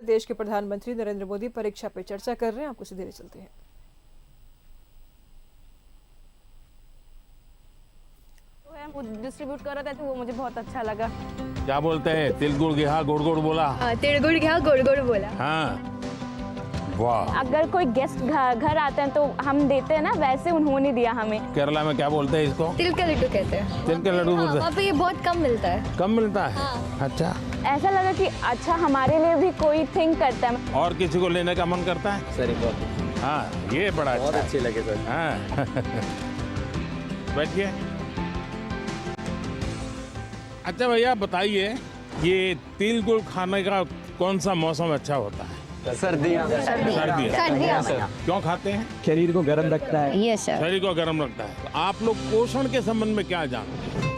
देश के प्रधानमंत्री नरेंद्र मोदी परीक्षा पे चर्चा कर रहे हैं, आपको सीधे चलते हैं। डिस्ट्रीब्यूट कर रहा था तो वो मुझे बहुत अच्छा लगा। क्या बोलते हैं? तिल गुड़ घिया गुड़ गुड़ बोला। तिल गुड़ घिया गुड़ गुड़ बोला। हाँ, वाह। अगर कोई गेस्ट घर आते हैं तो हम देते हैं ना, वैसे उन्होंने दिया हमें। केरला में क्या बोलते हैं इसको? तिल के लड्डू कहते हैं। तिल के लड्डू बोलते हैं। वहाँ पे ये बहुत कम मिलता है। कम मिलता है? हाँ। अच्छा। ऐसा लगा कि अच्छा हमारे लिए भी कोई थिंक करता है। और किसी को लेने का मन करता है? सर बहुत। हाँ, ये बड़ा बहुत अच्छा। अच्छे लगे सर। हाँ। बैठिए। अच्छा भैया बताइए, ये तिल गुड़ खाने का कौन सा मौसम अच्छा होता है? सर्दियाँ। सर्दियाँ। क्यों खाते हैं? शरीर को गर्म रखता है। Yes sir. शरीर को गर्म रखता है। तो आप लोग पोषण के संबंध में क्या जानते हैं?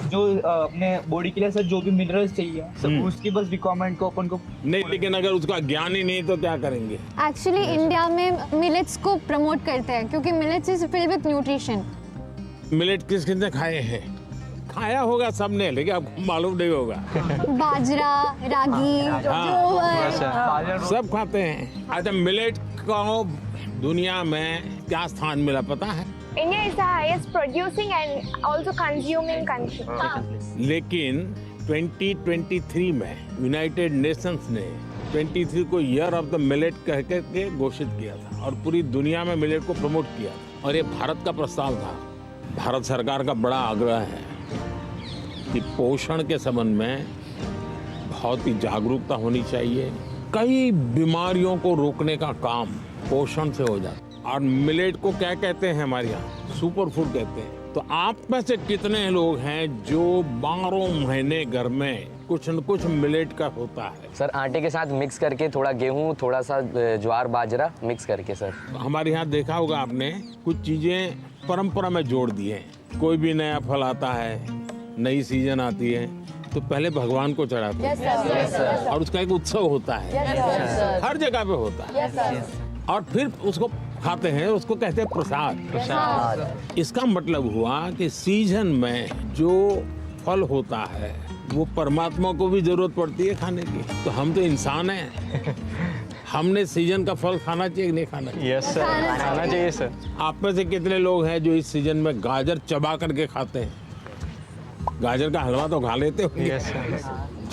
जो अपने बॉडी के लिए सर जो भी मिनरल्स चाहिए सब उसकी बस रिक्वायरमेंट को अपन को नहीं, लेकिन अगर उसका ज्ञान ही नहीं तो क्या करेंगे? एक्चुअली इंडिया में मिलेट्स को प्रमोट करते हैं क्योंकि millets is filled with nutrition. Millet किस किसने खाए हैं? खाया होगा सबने, लेकिन आपको मालूम नहीं होगा। बाजरा, रागी, जोवर, सब खाते हैं। अच्छा, मिलेट को दुनिया में क्या स्थान मिला पता है? India is the highest producing and also consuming country. लेकिन 2023 में यूनाइटेड नेशंस ने 23 को ईयर ऑफ द मिलेट कह के घोषित किया था और पूरी दुनिया में मिलेट को प्रमोट किया था। और ये भारत का प्रस्ताव था। भारत सरकार का बड़ा आग्रह है कि पोषण के संबंध में बहुत ही जागरूकता होनी चाहिए। कई बीमारियों को रोकने का काम पोषण से हो जाता है। और मिलेट को क्या कहते हैं हमारे यहाँ? सुपर फूड कहते हैं। तो आप में से कितने लोग हैं जो 12 महीने घर में कुछ न कुछ मिलेट का होता है? सर आटे के साथ मिक्स करके थोड़ा गेहूं, थोड़ा सा ज्वार बाजरा मिक्स करके सर। हमारे यहाँ देखा होगा आपने, कुछ चीजें परंपरा में जोड़ दी हैं। कोई भी नया फल आता है, नई सीजन आती है तो पहले भगवान को चढ़ाते हैं और उसका एक उत्सव होता है। हर जगह पे होता है और फिर उसको खाते हैं, उसको कहते हैं प्रसाद। इसका मतलब हुआ कि सीजन में जो फल होता है वो परमात्मा को भी जरूरत पड़ती है खाने की। तो हम तो इंसान हैं, हमने सीजन का फल खाना चाहिए कि नहीं खाना चाहिए? यस सर, खाना चाहिए सर। आप में से कितने लोग हैं जो इस सीजन में गाजर चबा करके खाते हैं? गाजर का हलवा तो खा लेते होंगे,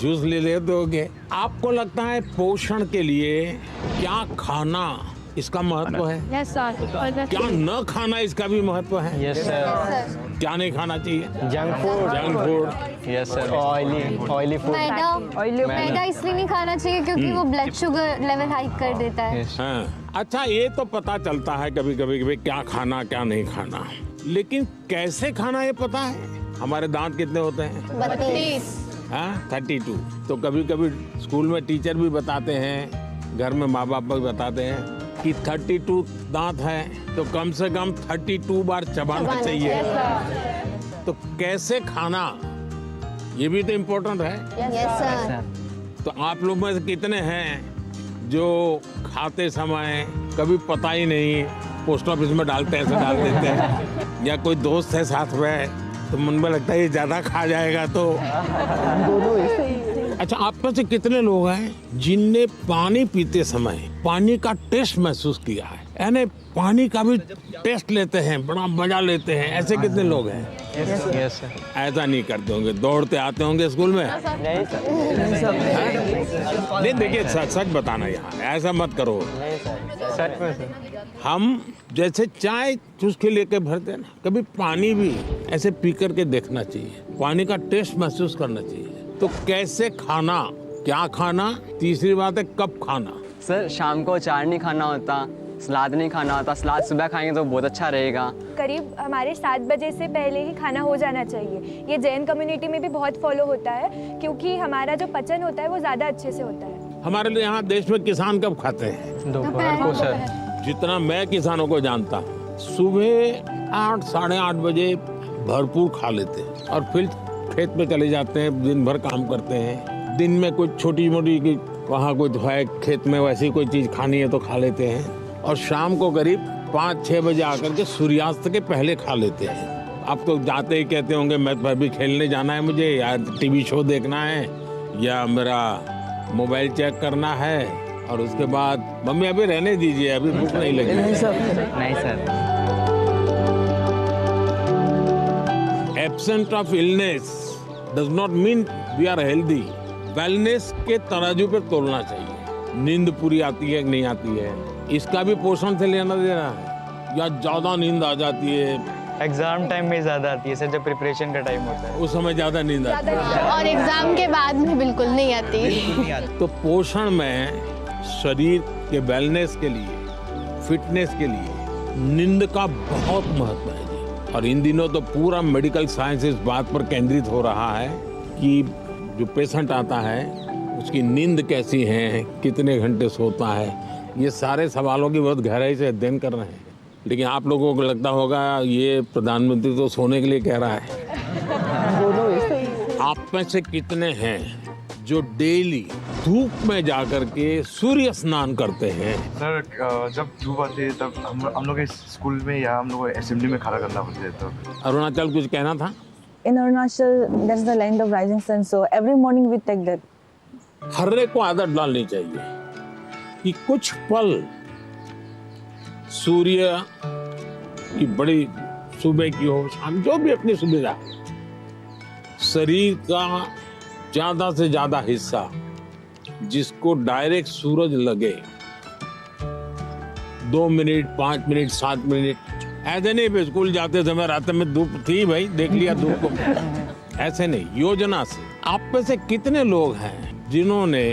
जूस ले लेते होंगे। आपको लगता है पोषण के लिए क्या खाना इसका महत्व है? Yes sir. क्या न खाना इसका भी महत्व है? Yes sir. क्या नहीं खाना चाहिए? Junk food. Yes sir. Oily food. मैदा इसलिए नहीं खाना चाहिए क्योंकि वो ब्लड शुगर लेवल हाई कर देता है। हाँ। अच्छा, ये तो पता चलता है कभी कभी कि क्या खाना क्या नहीं खाना, लेकिन कैसे खाना ये पता है? हमारे दांत कितने होते हैं? 32। हाँ, 32। तो कभी कभी स्कूल में टीचर भी बताते हैं, घर में माँ बाप भी बताते हैं कि 32 दांत है तो कम से कम 32 बार चबाना चाहिए। तो कैसे खाना, ये भी तो इम्पोर्टेंट है। Yes sir. तो आप लोग में से कितने हैं जो खाते समय कभी पता ही नहीं, पोस्ट ऑफिस में डालते ऐसे डाल देते हैं, या कोई दोस्त है साथ में तो मन में लगता है ये ज्यादा खा जाएगा तो। अच्छा, आप में से कितने लोग हैं जिनने पानी पीते समय पानी का टेस्ट महसूस किया है? यानी पानी का भी टेस्ट लेते हैं, बड़ा मजा लेते हैं। ऐसे कितने लोग हैं? Yes sir. ऐसा नहीं करते होंगे, दौड़ते आते होंगे स्कूल में? नहीं सर। नहीं, देखिए सच बताना, यहाँ ऐसा मत करो। सच में सर। हम जैसे चाय चुस्की लेके भरते हैं ना, कभी पानी भी ऐसे पी करके देखना चाहिए, पानी का टेस्ट महसूस करना चाहिए। तो कैसे खाना, क्या खाना, तीसरी बात है कब खाना। सर शाम को अचार नहीं खाना होता, सलाद नहीं खाना होता। सलाद सुबह खाएंगे तो बहुत अच्छा रहेगा। करीब हमारे 7 बजे से पहले ही खाना हो जाना चाहिए। ये जैन कम्युनिटी में भी बहुत फॉलो होता है क्योंकि हमारा जो पचन होता है वो ज़्यादा अच्छे से होता है। हमारे लिए यहाँ देश में किसान कब खाते हैं? दोपहर को सर। जितना मैं किसानों को जानता हूँ, सुबह 8 साढ़े 8 बजे भरपूर खा लेते हैं और फिर खेत में चले जाते हैं, दिन भर काम करते हैं। दिन में कुछ छोटी मोटी वहाँ कुछ है खेत में, वैसी कोई चीज़ खानी है तो खा लेते हैं और शाम को करीब 5-6 बजे आकर के सूर्यास्त के पहले खा लेते हैं। अब तो जाते ही कहते होंगे मैं भी खेलने जाना है मुझे, या टीवी शो देखना है, या मेरा मोबाइल चेक करना है और उसके बाद मम्मी अभी रहने दीजिए, अभी भूख नहीं लगी। नहीं sir. Absent of illness does not mean we are healthy. Wellness के तराजू पे तोलना चाहिए। नींद पूरी आती है कि नहीं आती है, इसका भी पोषण से लेना देना है। या ज्यादा नींद आ जाती है, एग्जाम टाइम में ज़्यादा आती है सर, जब प्रिपरेशन का टाइम होता है उस समय ज्यादा नींद आती है, और एग्जाम के बाद में बिल्कुल नहीं आती। तो पोषण में शरीर के वेलनेस के लिए, फिटनेस के लिए नींद का बहुत महत्व है जी। और इन दिनों तो पूरा मेडिकल साइंस इस बात पर केंद्रित हो रहा है कि जो पेशेंट आता है उसकी नींद कैसी है, कितने घंटे सोता है, ये सारे सवालों की बहुत गहराई से अध्ययन कर रहे हैं। लेकिन आप लोगों को लगता होगा ये प्रधानमंत्री तो सोने के लिए कह रहा है। आप में से कितने हैं जो डेली धूप में जाकर के सूर्य स्नान करते हैं? सर जब धूप आती है तब हम लोग स्कूल में या हम लोग असेंबली में खड़ा करना पड़ता है। तब अरुणाचल कुछ कहना था? In Arunachal, that's the land of rising sun. So every morning we take that. हर एक को आदत डालनी चाहिए कि कुछ पल सूर्य की बड़ी सुबह की हो, शाम, जो भी अपनी सुविधा, शरीर का ज्यादा से ज्यादा हिस्सा जिसको डायरेक्ट सूरज लगे, 2 मिनट, 5 मिनट, 7 मिनट, ऐसे नहीं भी स्कूल जाते समय रात में धूप थी भाई देख लिया धूप को, ऐसे नहीं, योजना से। आप में से कितने लोग हैं जिन्होंने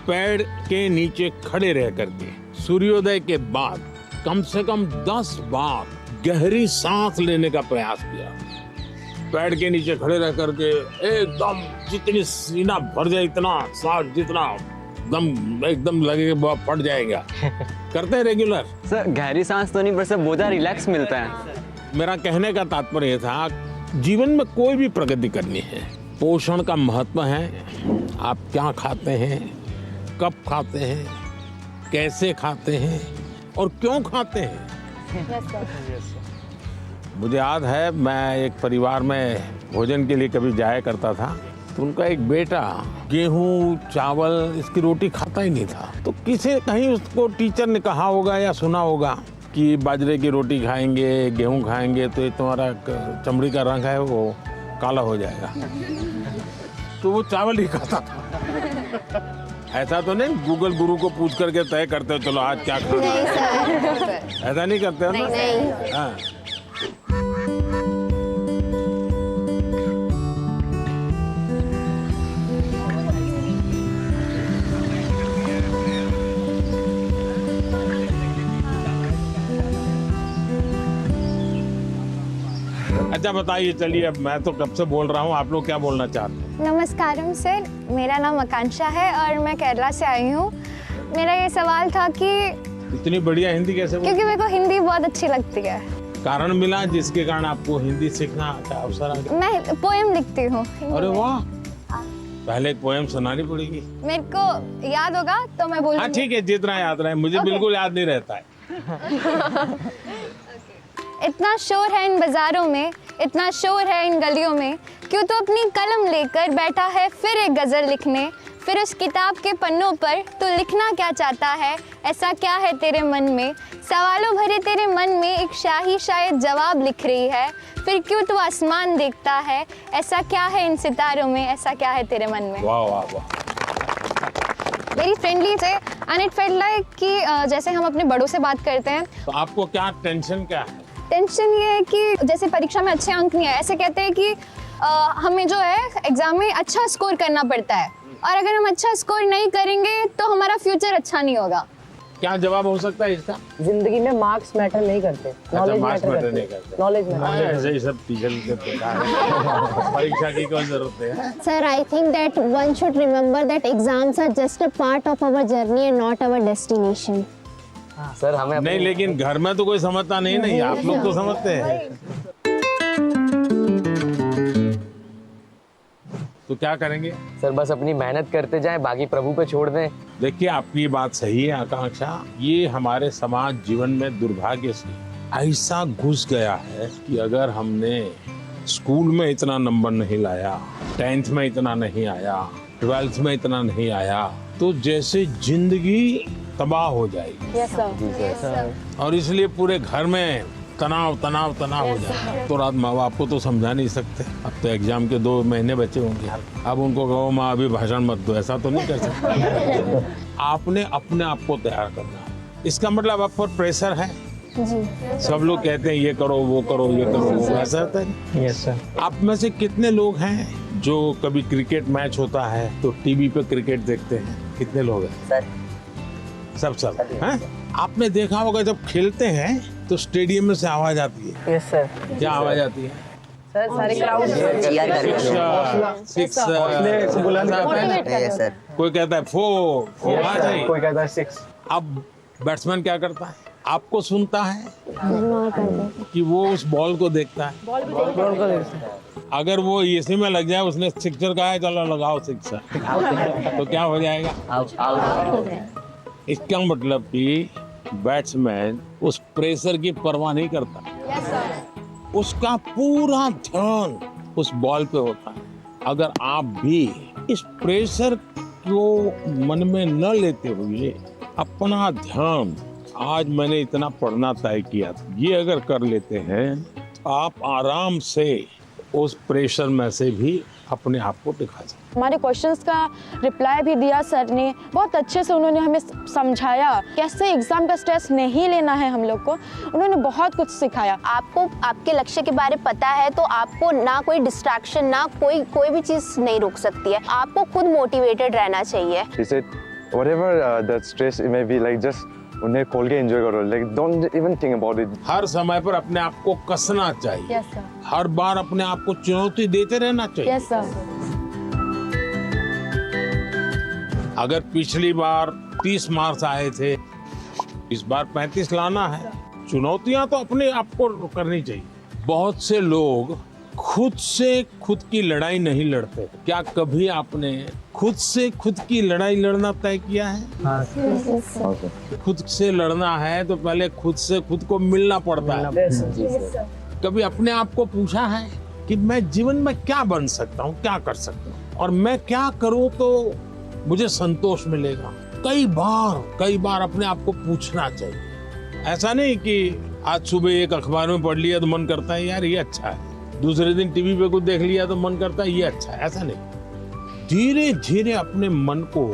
पेड़ के नीचे खड़े रह करके सूर्योदय के बाद कम से कम 10 बार गहरी सांस लेने का प्रयास किया? पेड़ के नीचे खड़े रह करके एकदम जितनी सीना भर जाए इतना सांस, जितना दम एकदम लगे बहुत फट जाएगा, करते हैं रेगुलर? सर गहरी सांस तो नहीं, पर सर बहुत रिलैक्स मिलता है। मेरा कहने का तात्पर्य था जीवन में कोई भी प्रगति करनी है, पोषण का महत्व है। आप क्या खाते हैं, कब खाते हैं, कैसे खाते हैं और क्यों खाते हैं। मुझे याद है मैं एक परिवार में भोजन के लिए कभी जाया करता था, तो उनका एक बेटा गेहूं चावल इसकी रोटी खाता ही नहीं था। तो किसी कहीं उसको टीचर ने कहा होगा या सुना होगा कि बाजरे की रोटी खाएंगे, गेहूं खाएंगे तो ये तुम्हारा चमड़ी का रंग है वो काला हो जाएगा। तो वो चावल ही खाता था। ऐसा तो नहीं गूगल गुरु को पूछ करके तय करते हो चलो आज क्या खाना है, ऐसा नहीं करते हो ना? हाँ। अच्छा बताइए, चलिए अब मैं तो कब से बोल रहा हूँ, आप लोग क्या बोलना चाहते हैं? नमस्कारम सर, मेरा नाम आकांक्षा है और मैं केरला से आई हूँ। मेरा ये सवाल था कि इतनी बढ़िया हिंदी कैसे बोलते? क्योंकि मेरे को हिंदी बहुत अच्छी लगती है। कारण मिला जिसके कारण आपको हिंदी सीखना का अवसर आ गया? मैं पोएम लिखती हूँ। अरे वाह, पहले एक पोएम सुनानी पड़ेगी। मेरे को याद होगा तो मैं बोलूँगी। हाँ ठीक है, जितना याद रहे, मुझे बिल्कुल याद नहीं रहता है। इतना शोर है इन बाजारों में, इतना शोर है इन गलियों में, क्यों तो अपनी कलम लेकर बैठा है फिर एक गज़ल लिखने। फिर उस किताब के पन्नों पर तो लिखना क्या चाहता है, ऐसा क्या है तेरे मन में। सवालों भरे तेरे मन में एक शाही शायद जवाब लिख रही है। फिर क्यों तू आसमान देखता है, ऐसा क्या है इन सितारों में, ऐसा क्या है तेरे मन में। वाह वाह वाह, वेरी फ्रेंडली थे एंड इट फेल्ट लाइक कि जैसे हम अपने बड़ों से बात करते हैं। तो आपको क्या टेंशन क्या है? टेंशन ये है कि जैसे परीक्षा में अच्छे अंक नहीं आए, ऐसे कहते हैं कि हमें जो है एग्जाम में अच्छा स्कोर करना पड़ता है, और अगर हम अच्छा स्कोर नहीं करेंगे तो हमारा फ्यूचर अच्छा नहीं होगा। क्या जवाब हो सकता है इसका? जिंदगी में मार्क्स मैटर नहीं करते, नॉलेज मैटर नहीं करते। नॉलेज ऐसे ही सब टीचर के प्रकार है। परीक्षा की कोई जरूरत है? Sir, I think that one should remember that exams are just a part of our journey and not our destination. Sir हमें नहीं, लेकिन घर में तो कोई समझता नहीं, नहीं आप लोग तो समझते हैं। तो क्या करेंगे? सर बस अपनी मेहनत करते जाएं, बाकी प्रभु पे छोड़ दें। देखिए आपकी बात सही है आकांक्षा, ये हमारे समाज जीवन में दुर्भाग्य से ऐसा घुस गया है कि अगर हमने स्कूल में इतना नंबर नहीं लाया, 10th में इतना नहीं आया, 12th में इतना नहीं आया तो जैसे जिंदगी तबाह हो जाएगी। Yes, sir. और इसलिए पूरे घर में तनाव तनाव तनाव हो जाता है। तो रात माँ बाप को तो समझा नहीं सकते, अब तो एग्जाम के 2 महीने बचे होंगे, अब उनको कहो माँ अभी भाषण मत दो, ऐसा तो नहीं कर सकते। आपने अपने आप को तैयार करना है। इसका मतलब आप पर प्रेशर है। सब लोग कहते हैं ये करो वो करो ये करो, ऐसा होता है। Yes sir. आप में से कितने लोग हैं जो कभी क्रिकेट मैच होता है तो टीवी पे क्रिकेट देखते हैं? कितने लोग हैं? सब हैं? आपने देखा होगा जब खेलते हैं तो स्टेडियम में से आवाज आती है। Yes, sir. क्या आवाज आती है? सर सारे क्राउड सिक्स, सर। कोई कहता है 4 आ जाए। कोई कहता है 6। अब बैट्समैन क्या करता है? आपको सुनता है इग्नोर कर देते कि वो उस बॉल को देखता है? अगर वो इसी में लग जाए, उसने सिक्सर कहा है चलो लगाओ सिक्सर, तो क्या हो जाएगा? इसका मतलब कि बैट्समैन उस प्रेशर की परवाह नहीं करता। उसका पूरा ध्यान उस बॉल पे होता है। अगर आप भी इस प्रेशर को मन में न लेते हुए अपना ध्यान, आज मैंने इतना पढ़ना तय किया, ये अगर कर लेते हैं तो आप आराम से उस प्रेशर में से भी अपने आप को दिखा सकते। हमारे क्वेश्चंस का रिप्लाई भी दिया सर ने, बहुत अच्छे से उन्होंने हमें समझाया कैसे एग्जाम का स्ट्रेस नहीं लेना है हम लोग को। उन्होंने बहुत कुछ सिखाया। आपको आपके लक्ष्य के बारे में पता है तो आपको ना कोई डिस्ट्रैक्शन, ना कोई भी चीज नहीं रोक सकती है। आपको खुद मोटिवेटेड रहना चाहिए। He said, whatever that stress it may be, like just उन्हें खोल के एंजॉय करो, like don't even think about it. हर समय पर अपने आप को कसना चाहिए। Yes, sir. हर बार अपने आप को चुनौती देते रहना चाहिए। Yes, sir. अगर पिछली बार 30 मार्क्स आए थे, इस बार 35 लाना है। चुनौतियां तो अपने आप को करनी चाहिए। बहुत से लोग खुद से खुद की लड़ाई नहीं लड़ते। क्या कभी आपने खुद से खुद की लड़ाई लड़ना तय किया है? खुद से लड़ना है तो पहले खुद से खुद को मिलना पड़ता है। कभी अपने आप को पूछा है कि मैं जीवन में क्या बन सकता हूँ, क्या कर सकता हूँ, और मैं क्या करूँ तो मुझे संतोष मिलेगा? कई बार अपने आप को पूछना चाहिए। ऐसा नहीं कि आज सुबह एक अखबार में पढ़ लिया तो मन करता है यार ये अच्छा है, दूसरे दिन टीवी पे कुछ देख लिया तो मन करता है ये अच्छा है। ऐसा नहीं, धीरे धीरे अपने मन को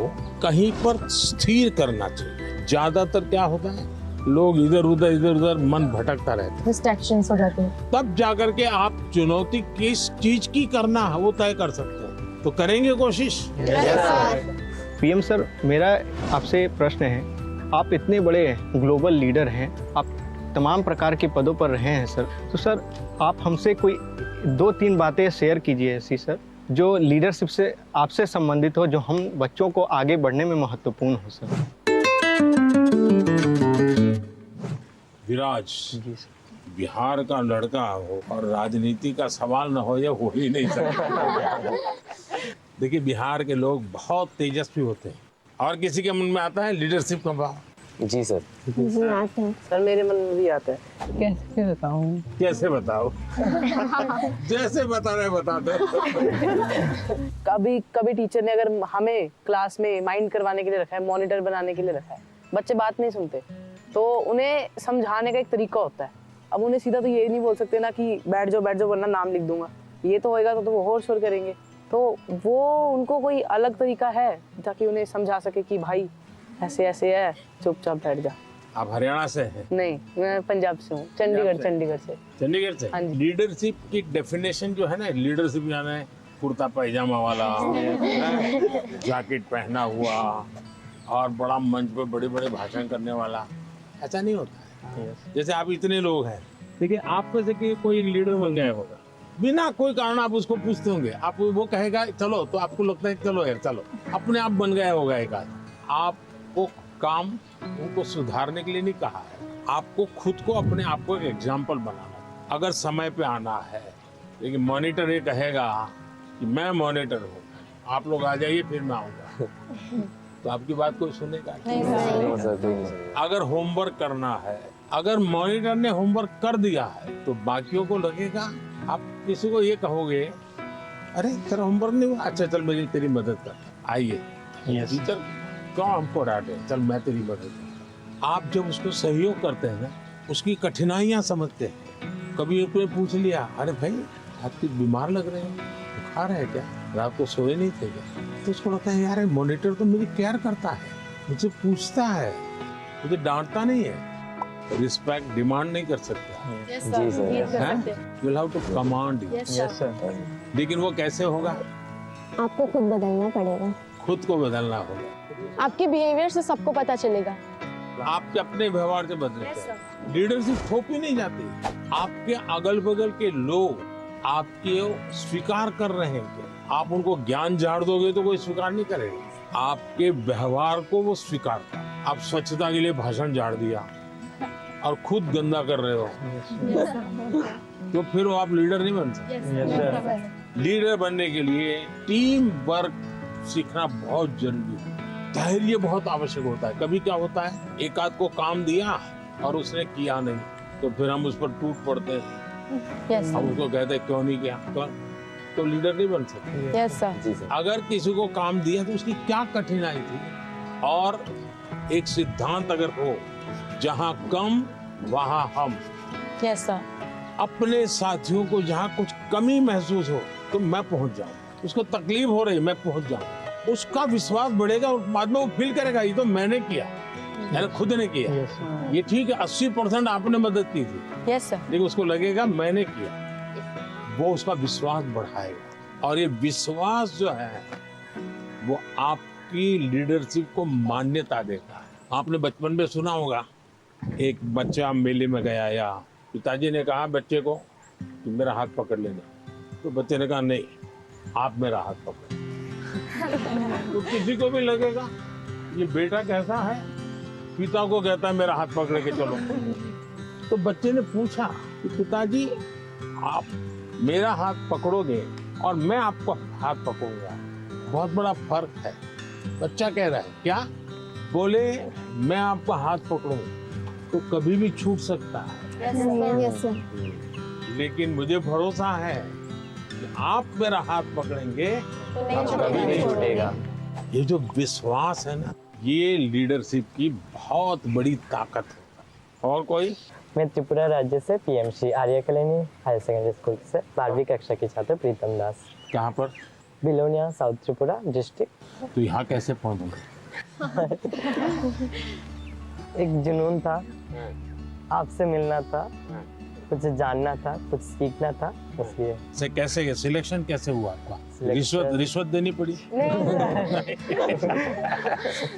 कहीं पर स्थिर करना चाहिए। ज्यादातर क्या होता है, लोग इधर उधर मन भटकता रहता है, डिस्ट्रैक्शंस हो जाते हैं। तब जाकर के आप चुनौती किस चीज की करना है वो तय कर सकते हैं। तो करेंगे कोशिश। पीएम सर, मेरा आपसे प्रश्न है, आप इतने बड़े ग्लोबल लीडर हैं, आप तमाम प्रकार के पदों पर रहे हैं सर, तो सर आप हमसे कोई 2-3 बातें शेयर कीजिए ऐसी सर, जो लीडरशिप से आपसे संबंधित हो, जो हम बच्चों को आगे बढ़ने में महत्वपूर्ण हो सर। विराज बिहार का लड़का हो और राजनीति का सवाल न हो, ये हो ही नहीं सकता। देखिए, बिहार के लोग बहुत तेजस्वी होते हैं और किसी के मन में आता है लीडरशिप का भाव। जी सर। जी आते हैं सर, मेरे मन में भी आता है। कैसे बताऊं? कैसे बताओ? जैसे बता रहे बता दो। कभी टीचर ने अगर हमें क्लास में माइंड करवाने के लिए रखा है, मॉनिटर बनाने के लिए रखा है, बच्चे बात नहीं सुनते तो उन्हें समझाने का एक तरीका होता है। अब उन्हें सीधा तो ये नहीं बोल सकते ना कि बैठ जाओ वरना नाम लिख दूंगा, ये तो होएगा तो वो और शोर करेंगे। तो वो उनको कोई अलग तरीका है ताकि उन्हें समझा सके कि भाई ऐसे ऐसे है, चुपचाप बैठ जा। आप हरियाणा से हैं? नहीं, मैं पंजाब से हूँ, चंडीगढ़ से। चंडीगढ़ से? हाँ जी। लीडरशिप की डेफिनेशन जो है ना, लीडरशिप यानी कुर्ता पैजामा वाला, जैकेट पहना हुआ और बड़ा मंच पे बड़े बड़े भाषण करने वाला, ऐसा नहीं होता है। जैसे आप इतने लोग हैं, देखिए आप में से कोई लीडर बन गया होगा, बिना कोई कारण आप उसको पूछते होंगे, आप वो कहेगा चलो, तो आपको लगता है चलो यार चलो, अपने आप बन गया होगा एक आदमी। आपको काम उनको सुधारने के लिए नहीं कहा है, आपको खुद को अपने आप को एक एग्जाम्पल बनाना है। अगर समय पे आना है, लेकिन मॉनिटर ये कहेगा कि मैं मॉनिटर हूँ, आप लोग आ जाइए फिर मैं आऊँगा, तो आपकी बात कोई सुनेगा नहीं। अगर होमवर्क करना है, अगर मॉनिटर ने होमवर्क कर दिया है तो बाकियों को लगेगा, आप किसी को ये कहोगे अरे तेरा होमवर्क नहीं हुआ, अच्छा चल मेरी तेरी मदद कर, आइए टीचर क्यों हमको डांटे, चल मैं तेरी मदद। आप जब उसको सहयोग करते हैं ना, उसकी कठिनाइयां समझते हैं। कभी एक ने पूछ लिया, अरे भाई आप कुछ बीमार लग रहे हैं, बुखार है क्या, रात को सोए नहीं थे क्या? तो उसको लगता है यार मॉनिटर तो मेरी केयर करता है, मुझे पूछता है, मुझे डांटता नहीं है। रिस्पेक्ट डिमांड नहीं कर सकता, जी sir. You will have to command. लेकिन वो कैसे होगा? आपको खुद बदलना पड़ेगा। खुद को बदलना होगा। आपके बिहेवियर से सबको पता चलेगा। आपके अपने व्यवहार से बदले। लीडरशिप थोपी नहीं जाती। आपके अगल बगल के लोग आपके स्वीकार कर रहे हैं क्या? आप उनको ज्ञान झाड़ दोगे तो कोई स्वीकार नहीं करेगा। आपके व्यवहार को वो स्वीकार कर। आप स्वच्छता के लिए भाषण झाड़ दिया और खुद गंदा कर रहे हो, तो फिर वो आप लीडर नहीं बन सकते। लीडर बनने के लिए टीम वर्क सीखना बहुत जरूरी है। धैर्य बहुत आवश्यक होता है। कभी क्या होता है, एक आध को काम दिया और उसने किया नहीं, तो फिर हम उस पर टूट पड़ते हैं। हम उसको कहते हैं क्यों नहीं किया, तो लीडर नहीं बन सकते। Yes sir. जी सर। अगर किसी को काम दिया तो उसकी क्या कठिनाई थी, और एक सिद्धांत अगर हो, जहां कम वहां हम। Yes sir. अपने साथियों को जहां कुछ कमी महसूस हो तो मैं पहुंच जाऊं, उसको तकलीफ हो रही मैं पहुंच जाऊं, उसका विश्वास बढ़ेगा और बाद में वो फील करेगा ये तो मैंने किया, मैंने खुद ने किया। ये ठीक है 80% आपने मदद की थी, यस सर। लेकिन उसको लगेगा मैंने किया, वो उसका विश्वास बढ़ाएगा। और ये विश्वास जो है वो आपकी लीडरशिप को मान्यता देता है। आपने बचपन में सुना होगा, एक बच्चा मेले में गया या पिताजी ने कहा बच्चे को कि मेरा हाथ पकड़ लेना, तो बच्चे ने कहा नहीं आप मेरा हाथ पकड़। तो किसी को भी लगेगा ये बेटा कैसा है, पिता को कहता है मेरा हाथ पकड़ के चलो। तो बच्चे ने पूछा कि पिताजी आप मेरा हाथ पकड़ोगे और मैं आपको हाथ पकड़ूंगा, बहुत बड़ा फर्क है। बच्चा कह रहा है क्या? बोले मैं आपका हाथ पकड़ूं तो कभी भी छूट सकता है, लेकिन मुझे भरोसा है कि आप मेरा हाथ पकड़ेंगे तो कभी नहीं छूटेगा। ये जो विश्वास है ना, ये लीडरशिप की बहुत बड़ी ताकत है। और कोई? मैं त्रिपुरा राज्य से पीएमसी आर्य कॉलोनी हायर सेकेंडरी स्कूल से 12वीं कक्षा के छात्र प्रीतम दास। कहाँ पर? Belonia, south Tripura district. तो यहाँ कैसे पहुँचे? एक जुनून था, आपसे मिलना था, कुछ जानना था, कुछ सीखना था, इसलिए। से कैसे सिलेक्शन कैसे हुआ आपका? रिश्वत देनी पड़ी?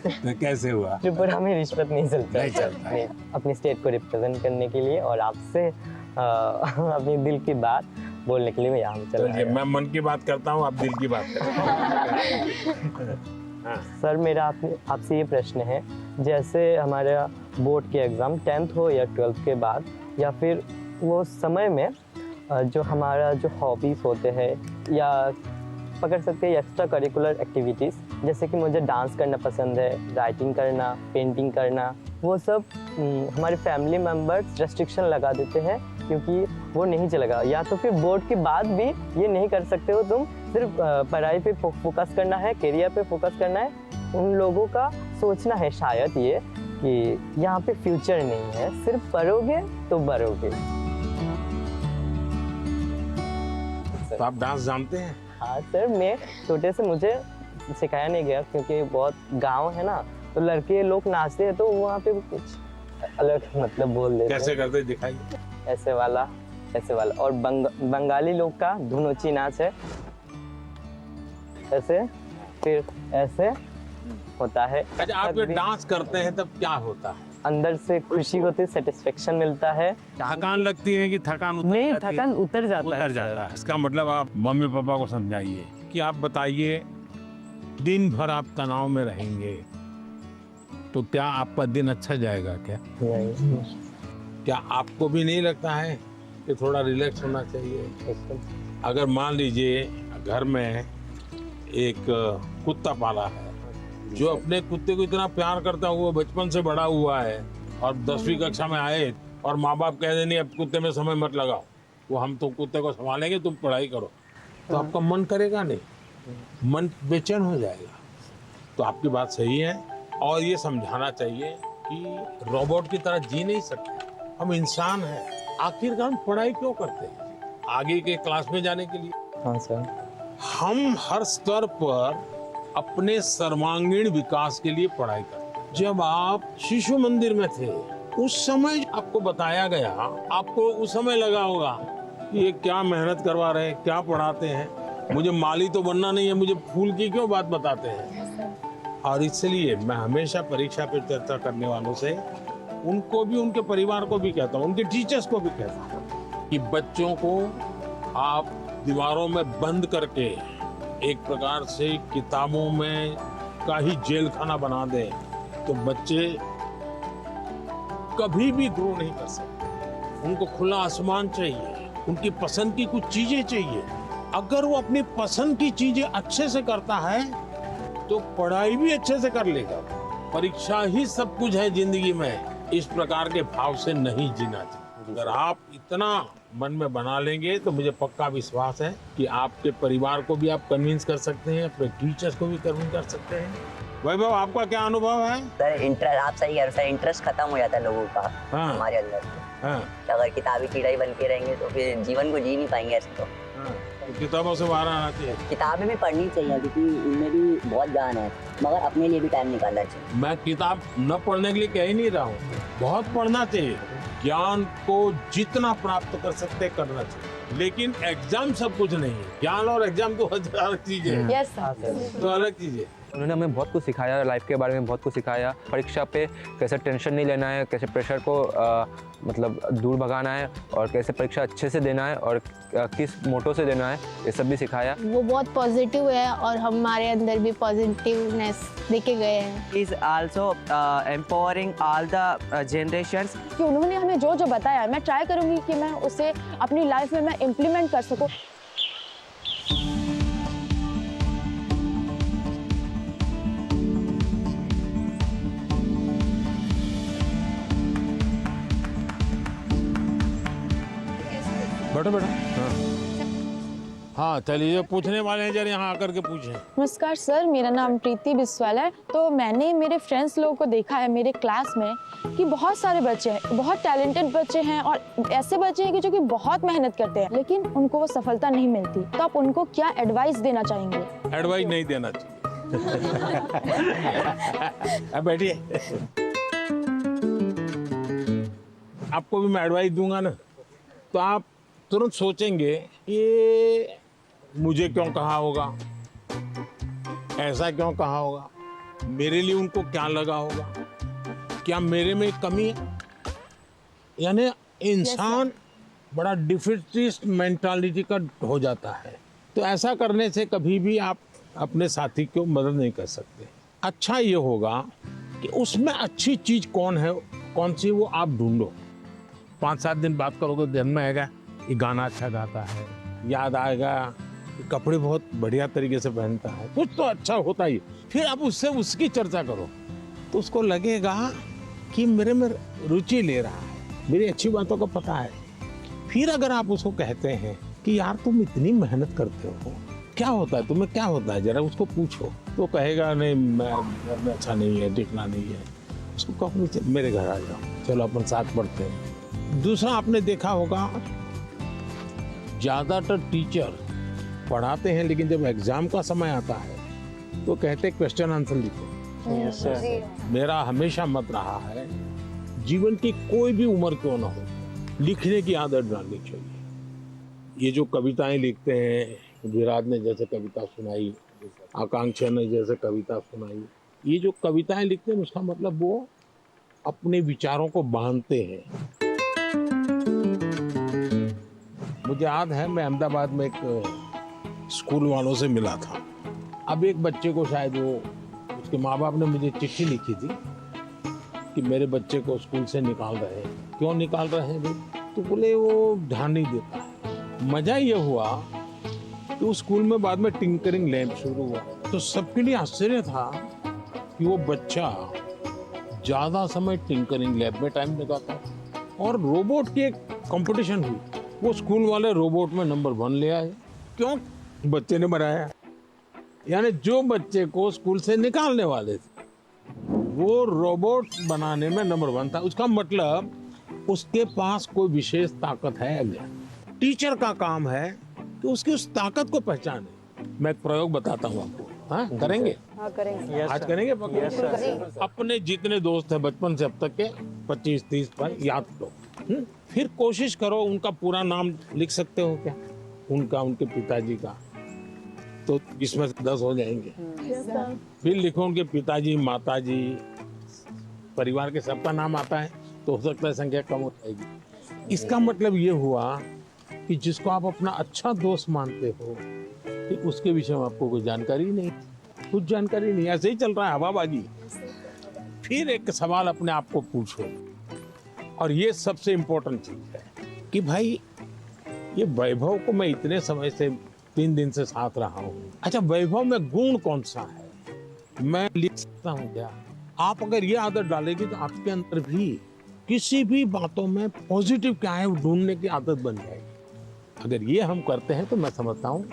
तो कैसे हुआ? त्रिपुरा में रिश्वत नहीं चलता। नहीं चलता है। अपनी स्टेट को रिप्रेजेंट करने के लिए और आपसे अपनी दिल की बात बोलने के लिए मैं यहाँ चला आया। मैं मन की बात करता हूँ, आप दिल की बात करते। सर मेरा आपसे ये प्रश्न है, जैसे हमारा बोर्ड के एग्ज़ाम 10th हो या 12th के बाद, या फिर वो समय में जो हमारा जो हॉबीज़ होते हैं या पकड़ सकते हैं एक्स्ट्रा करिकुलर एक्टिविटीज़, जैसे कि मुझे डांस करना पसंद है, राइटिंग करना, पेंटिंग करना, वो सब हमारे फैमिली मेम्बर्स रेस्ट्रिक्शन लगा देते हैं क्योंकि वो नहीं चलेगा, या तो फिर बोर्ड के बाद भी ये नहीं कर सकते हो, तुम सिर्फ पढ़ाई पे फोकस करना है, करियर पे फोकस करना है। उन लोगों का सोचना है शायद ये कि यहाँ पे फ्यूचर नहीं है, सिर्फ पढ़ोगे तो बढ़ोगे। तो आप डांस जानते हैं? हाँ सर, मैं छोटे से मुझे सिखाया नहीं गया क्योंकि बहुत गांव है ना, तो लड़के लोग नाचते हैं तो वहाँ पे कुछ अलग मतलब बोल देते हैं। कैसे करते दिखाइए? ऐसे वाला, ऐसे वाला। और बंगाली लोग का धुनोची नाच है, ऐसे फिर ऐसे होता है। अच्छा, आप जब डांस करते हैं तब क्या होता है? अंदर से खुशी होती है, सेटिस्फेक्शन मिलता है। थकान लगती है कि थकान नहीं, थकान उतर जाता है। इसका मतलब आप मम्मी पापा को समझाइए कि आप बताइए, दिन भर आप तनाव में रहेंगे तो क्या आपका दिन अच्छा जाएगा? क्या आपको भी नहीं लगता है कि थोड़ा रिलैक्स होना चाहिए? अगर मान लीजिए घर में एक कुत्ता पाला है, जो अपने कुत्ते को इतना प्यार करता है, वो बचपन से बड़ा हुआ है और 10वीं कक्षा में आए और माँ बाप कह दें नहीं अब कुत्ते में समय मत लगाओ, वो हम तो कुत्ते को संभालेंगे, तुम पढ़ाई करो, तो आपका मन करेगा नहीं, मन बेचैन हो जाएगा। तो आपकी बात सही है और ये समझाना चाहिए कि रोबोट की तरह जी नहीं सकते, हम इंसान हैं। आखिरकार हम पढ़ाई क्यों करते हैं? आगे के क्लास में जाने के लिए। हाँ सर। हम हर स्तर पर अपने सर्वांगीण विकास के लिए पढ़ाई करते हैं। जब आप शिशु मंदिर में थे उस समय आपको बताया गया, आपको उस समय लगा होगा कि ये क्या मेहनत करवा रहे हैं, क्या पढ़ाते हैं, मुझे माली तो बनना नहीं है, मुझे फूल की क्यों बात बताते हैं। और इसलिए मैं हमेशा परीक्षा पर चर्चा करने वालों से उनको भी, उनके परिवार को भी कहता हूँ, उनके टीचर्स को भी कहता हूँ कि बच्चों को आप दीवारों में बंद करके एक प्रकार से किताबों में का ही जेल खाना बना दें तो बच्चे कभी भी ग्रो नहीं कर सकते। उनको खुला आसमान चाहिए, उनकी पसंद की कुछ चीजें चाहिए। अगर वो अपनी पसंद की चीजें अच्छे से करता है तो पढ़ाई भी अच्छे से कर लेगा। परीक्षा ही सब कुछ है जिंदगी में, इस प्रकार के भाव से नहीं जीना चाहिए। अगर आप इतना मन में बना लेंगे तो मुझे पक्का विश्वास है कि आपके परिवार को भी आप कन्विंस कर सकते हैं, अपने टीचर्स को भी कन्विंस कर सकते हैं। वैभव, आपका क्या अनुभव है? सर इंटरेस्ट, आप सही कह रहे हो सर, इंटरेस्ट खत्म हो जाता है लोगों का। हाँ। हमारे अंदर हाँ। अगर किताबी कीड़ा ही बन के रहेंगे तो फिर जीवन को जी नहीं पाएंगे ऐसे तो। तो किताबों से बाहर आना चाहिए। किताबें भी पढ़नी चाहिए क्योंकि इनमें भी बहुत ज्ञान है, मगर अपने लिए भी टाइम निकालना चाहिए। मैं किताब न पढ़ने के लिए कह ही नहीं रहा हूँ, बहुत पढ़ना चाहिए। ज्ञान को जितना प्राप्त कर सकते करना चाहिए, लेकिन एग्जाम सब कुछ नहीं है। ज्ञान और एग्जाम तो अलग चीज है। Yes sir. तो अलग चीज है। उन्होंने हमें बहुत कुछ सिखाया, लाइफ के बारे में बहुत कुछ सिखाया। परीक्षा पे कैसे टेंशन नहीं लेना है, कैसे प्रेशर को मतलब दूर भगाना है और कैसे परीक्षा अच्छे से देना है और किस मोटो से देना है, ये सब भी सिखाया। वो बहुत पॉजिटिव है और हमारे अंदर भी पॉजिटिवनेस देखे गए हैं। Is also empowering all the generations. कि उन्होंने हमें जो जो बताया मैं ट्राई करूंगी कि मैं उसे अपनी लाइफ में मैं इम्प्लीमेंट कर सकूं। बैठो बैठो। हाँ चलिए, पूछने वाले हैं जरा यहाँ आकर के पूछें। नमस्कार सर, मेरा नाम प्रीति बिस्वाल है। तो मैंने मेरे फ्रेंड्स लोगों को देखा है मेरे क्लास में कि बहुत सारे बच्चे हैं, बहुत टैलेंटेड बच्चे हैं और ऐसे बच्चे हैं कि जो कि बहुत मेहनत करते हैं लेकिन उनको वो सफलता नहीं मिलती। तो आप उनको क्या एडवाइस देना चाहेंगे? एडवाइस नहीं देना चाहिए। अब बैठिए। आपको भी मैं एडवाइस दूंगा ना तो आप तुरंत सोचेंगे ये मुझे क्यों कहा होगा, ऐसा क्यों कहा होगा, मेरे लिए उनको क्या लगा होगा, क्या मेरे में कमी है। यानी इंसान बड़ा डिफिटिस्ट मेंटालिटी का हो जाता है। तो ऐसा करने से कभी भी आप अपने साथी को मदद नहीं कर सकते। अच्छा ये होगा कि उसमें अच्छी चीज कौन है, कौन सी, वो आप ढूंढो। 5-7 दिन बात करोगे, ध्यान में आएगा ये गाना अच्छा गाता है, याद आएगा कपड़े बहुत बढ़िया तरीके से पहनता है, कुछ तो अच्छा होता ही। फिर आप उससे उसकी चर्चा करो तो उसको लगेगा कि मेरे में रुचि ले रहा है, मेरी अच्छी बातों का पता है। फिर अगर आप उसको कहते हैं कि यार तुम इतनी मेहनत करते हो, क्या होता है तुम्हें, क्या होता है, जरा उसको पूछो, तो कहेगा नहीं मैं अच्छा नहीं है, दिखना नहीं है। उसको कहो मेरे घर आ जाओ, चलो अपन साथ पढ़ते हैं। दूसरा, आपने देखा होगा ज़्यादातर टीचर पढ़ाते हैं लेकिन जब एग्जाम का समय आता है तो कहते क्वेश्चन आंसर लिखो। मेरा हमेशा मत रहा है जीवन की कोई भी उम्र क्यों ना हो, लिखने की आदत डालनी चाहिए। ये जो कविताएं लिखते हैं, विराट ने जैसे कविता सुनाई, आकांक्षा ने जैसे कविता सुनाई, ये जो कविताएं लिखते हैं उसका मतलब वो अपने विचारों को बांधते हैं। मुझे याद है मैं अहमदाबाद में एक स्कूल वालों से मिला था। अब एक बच्चे को शायद वो, उसके माँ बाप ने मुझे चिट्ठी लिखी थी कि मेरे बच्चे को स्कूल से निकाल रहे हैं। क्यों निकाल रहे हैं भाई? तो बोले वो ध्यान नहीं देता है। मजा ये हुआ कि उस स्कूल में बाद में टिंकरिंग लैब शुरू हुआ तो सबके लिए आश्चर्य था कि वो बच्चा ज़्यादा समय टिंकरिंग लैब में टाइम लगाता और रोबोट की एक कंपटीशन हुई, वो स्कूल वाले रोबोट में नंबर 1 ले आए। क्यों? बच्चे ने बनाया। यानी जो बच्चे को स्कूल से निकालने वाले थे वो रोबोट बनाने में नंबर 1 था। उसका मतलब उसके पास कोई विशेष ताकत है अज्ञान। टीचर का काम है कि उसकी उस ताकत को पहचाने। मैं एक प्रयोग बताता हूँ आपको। हाँ करेंगे? हाँ करेंगे। आज करेंगे पक्का? अपने जितने दोस्त हैं बचपन से अब तक के 25-30 पर याद करो। फिर कोशिश करो उनका पूरा नाम लिख सकते हो क्या? उनका, उनके पिताजी का, तो इसमें 10 हो जाएंगे। फिर लिखो उनके पिताजी, माताजी, परिवार के सबका नाम आता है तो हो सकता है संख्या कम हो जाएगी। इसका मतलब ये हुआ कि जिसको आप अपना अच्छा दोस्त मानते हो कि उसके विषय में आपको कोई जानकारी नहीं, कुछ जानकारी नहीं, ऐसे ही चल रहा है हवाबाजी। फिर एक सवाल अपने आप को पूछो, और ये सबसे इम्पोर्टेंट चीज है कि भाई ये वैभव को मैं इतने समय से 3 दिन से साथ रहा हूँ, अच्छा वैभव में गुण कौन सा है, मैं लिख सकता हूँ क्या? आप अगर ये आदत डालेगी तो आपके अंदर भी किसी भी बातों में पॉजिटिव क्या है वो ढूंढने की आदत बन जाएगी। अगर ये हम करते हैं तो मैं समझता हूँ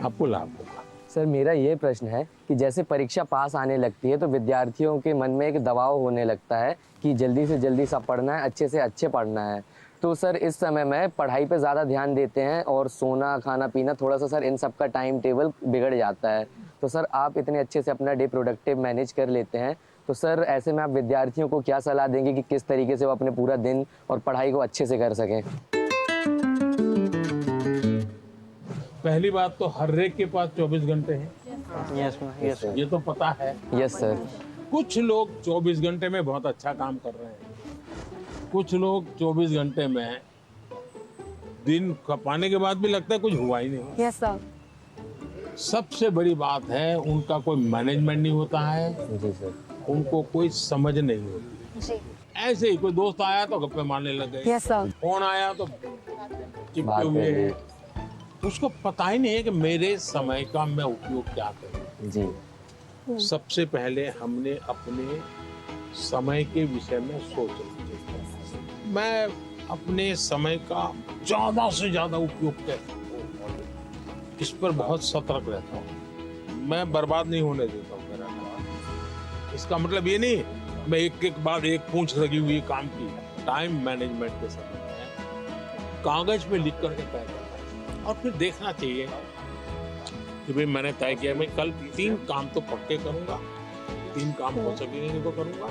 आपको लाभ होगा। सर मेरा ये प्रश्न है कि जैसे परीक्षा पास आने लगती है तो विद्यार्थियों के मन में एक दबाव होने लगता है कि जल्दी से जल्दी सब पढ़ना है, अच्छे से अच्छे पढ़ना है। तो सर इस समय में पढ़ाई पे ज़्यादा ध्यान देते हैं और सोना, खाना पीना, थोड़ा सा सर इन सब का टाइम टेबल बिगड़ जाता है। तो सर आप इतने अच्छे से अपना डे प्रोडक्टिव मैनेज कर लेते हैं, तो सर ऐसे में आप विद्यार्थियों को क्या सलाह देंगे कि किस तरीके से वो अपने पूरा दिन और पढ़ाई को अच्छे से कर सकें? पहली बात तो हर एक के पास 24 घंटे हैं। यस ये तो पता है। Yes sir. कुछ लोग 24 घंटे में बहुत अच्छा काम कर रहे हैं, कुछ लोग 24 घंटे में दिन खपाने के बाद भी लगता है कुछ हुआ ही नहीं। Yes sir. सबसे बड़ी बात है उनका कोई मैनेजमेंट नहीं होता है। जी सर। उनको कोई समझ नहीं होती। जी। ऐसे ही कोई दोस्त आया तो गप्पे मारने लग गए। Yes sir. फोन आया तो चिपके हुए हैं। उसको पता ही नहीं है कि मेरे समय का मैं उपयोग क्या करूं। जी। सबसे पहले हमने अपने समय के विषय में सोचना चाहिए। मैं अपने समय का ज्यादा से ज्यादा उपयोग कैसे करूं, इस पर बहुत सतर्क रहता हूँ। मैं बर्बाद नहीं होने देता हूँ मेरा काम। इसका मतलब ये नहीं मैं एक एक बाद एक पूंछ लगी हुई काम की। टाइम मैनेजमेंट के समय में कागज पे लिख करके तय करना है और फिर देखना चाहिए कि भाई मैंने तय किया मैं कल 3 काम तो पक्के करूंगा, 3 काम हो सकेंगे तो करूंगा,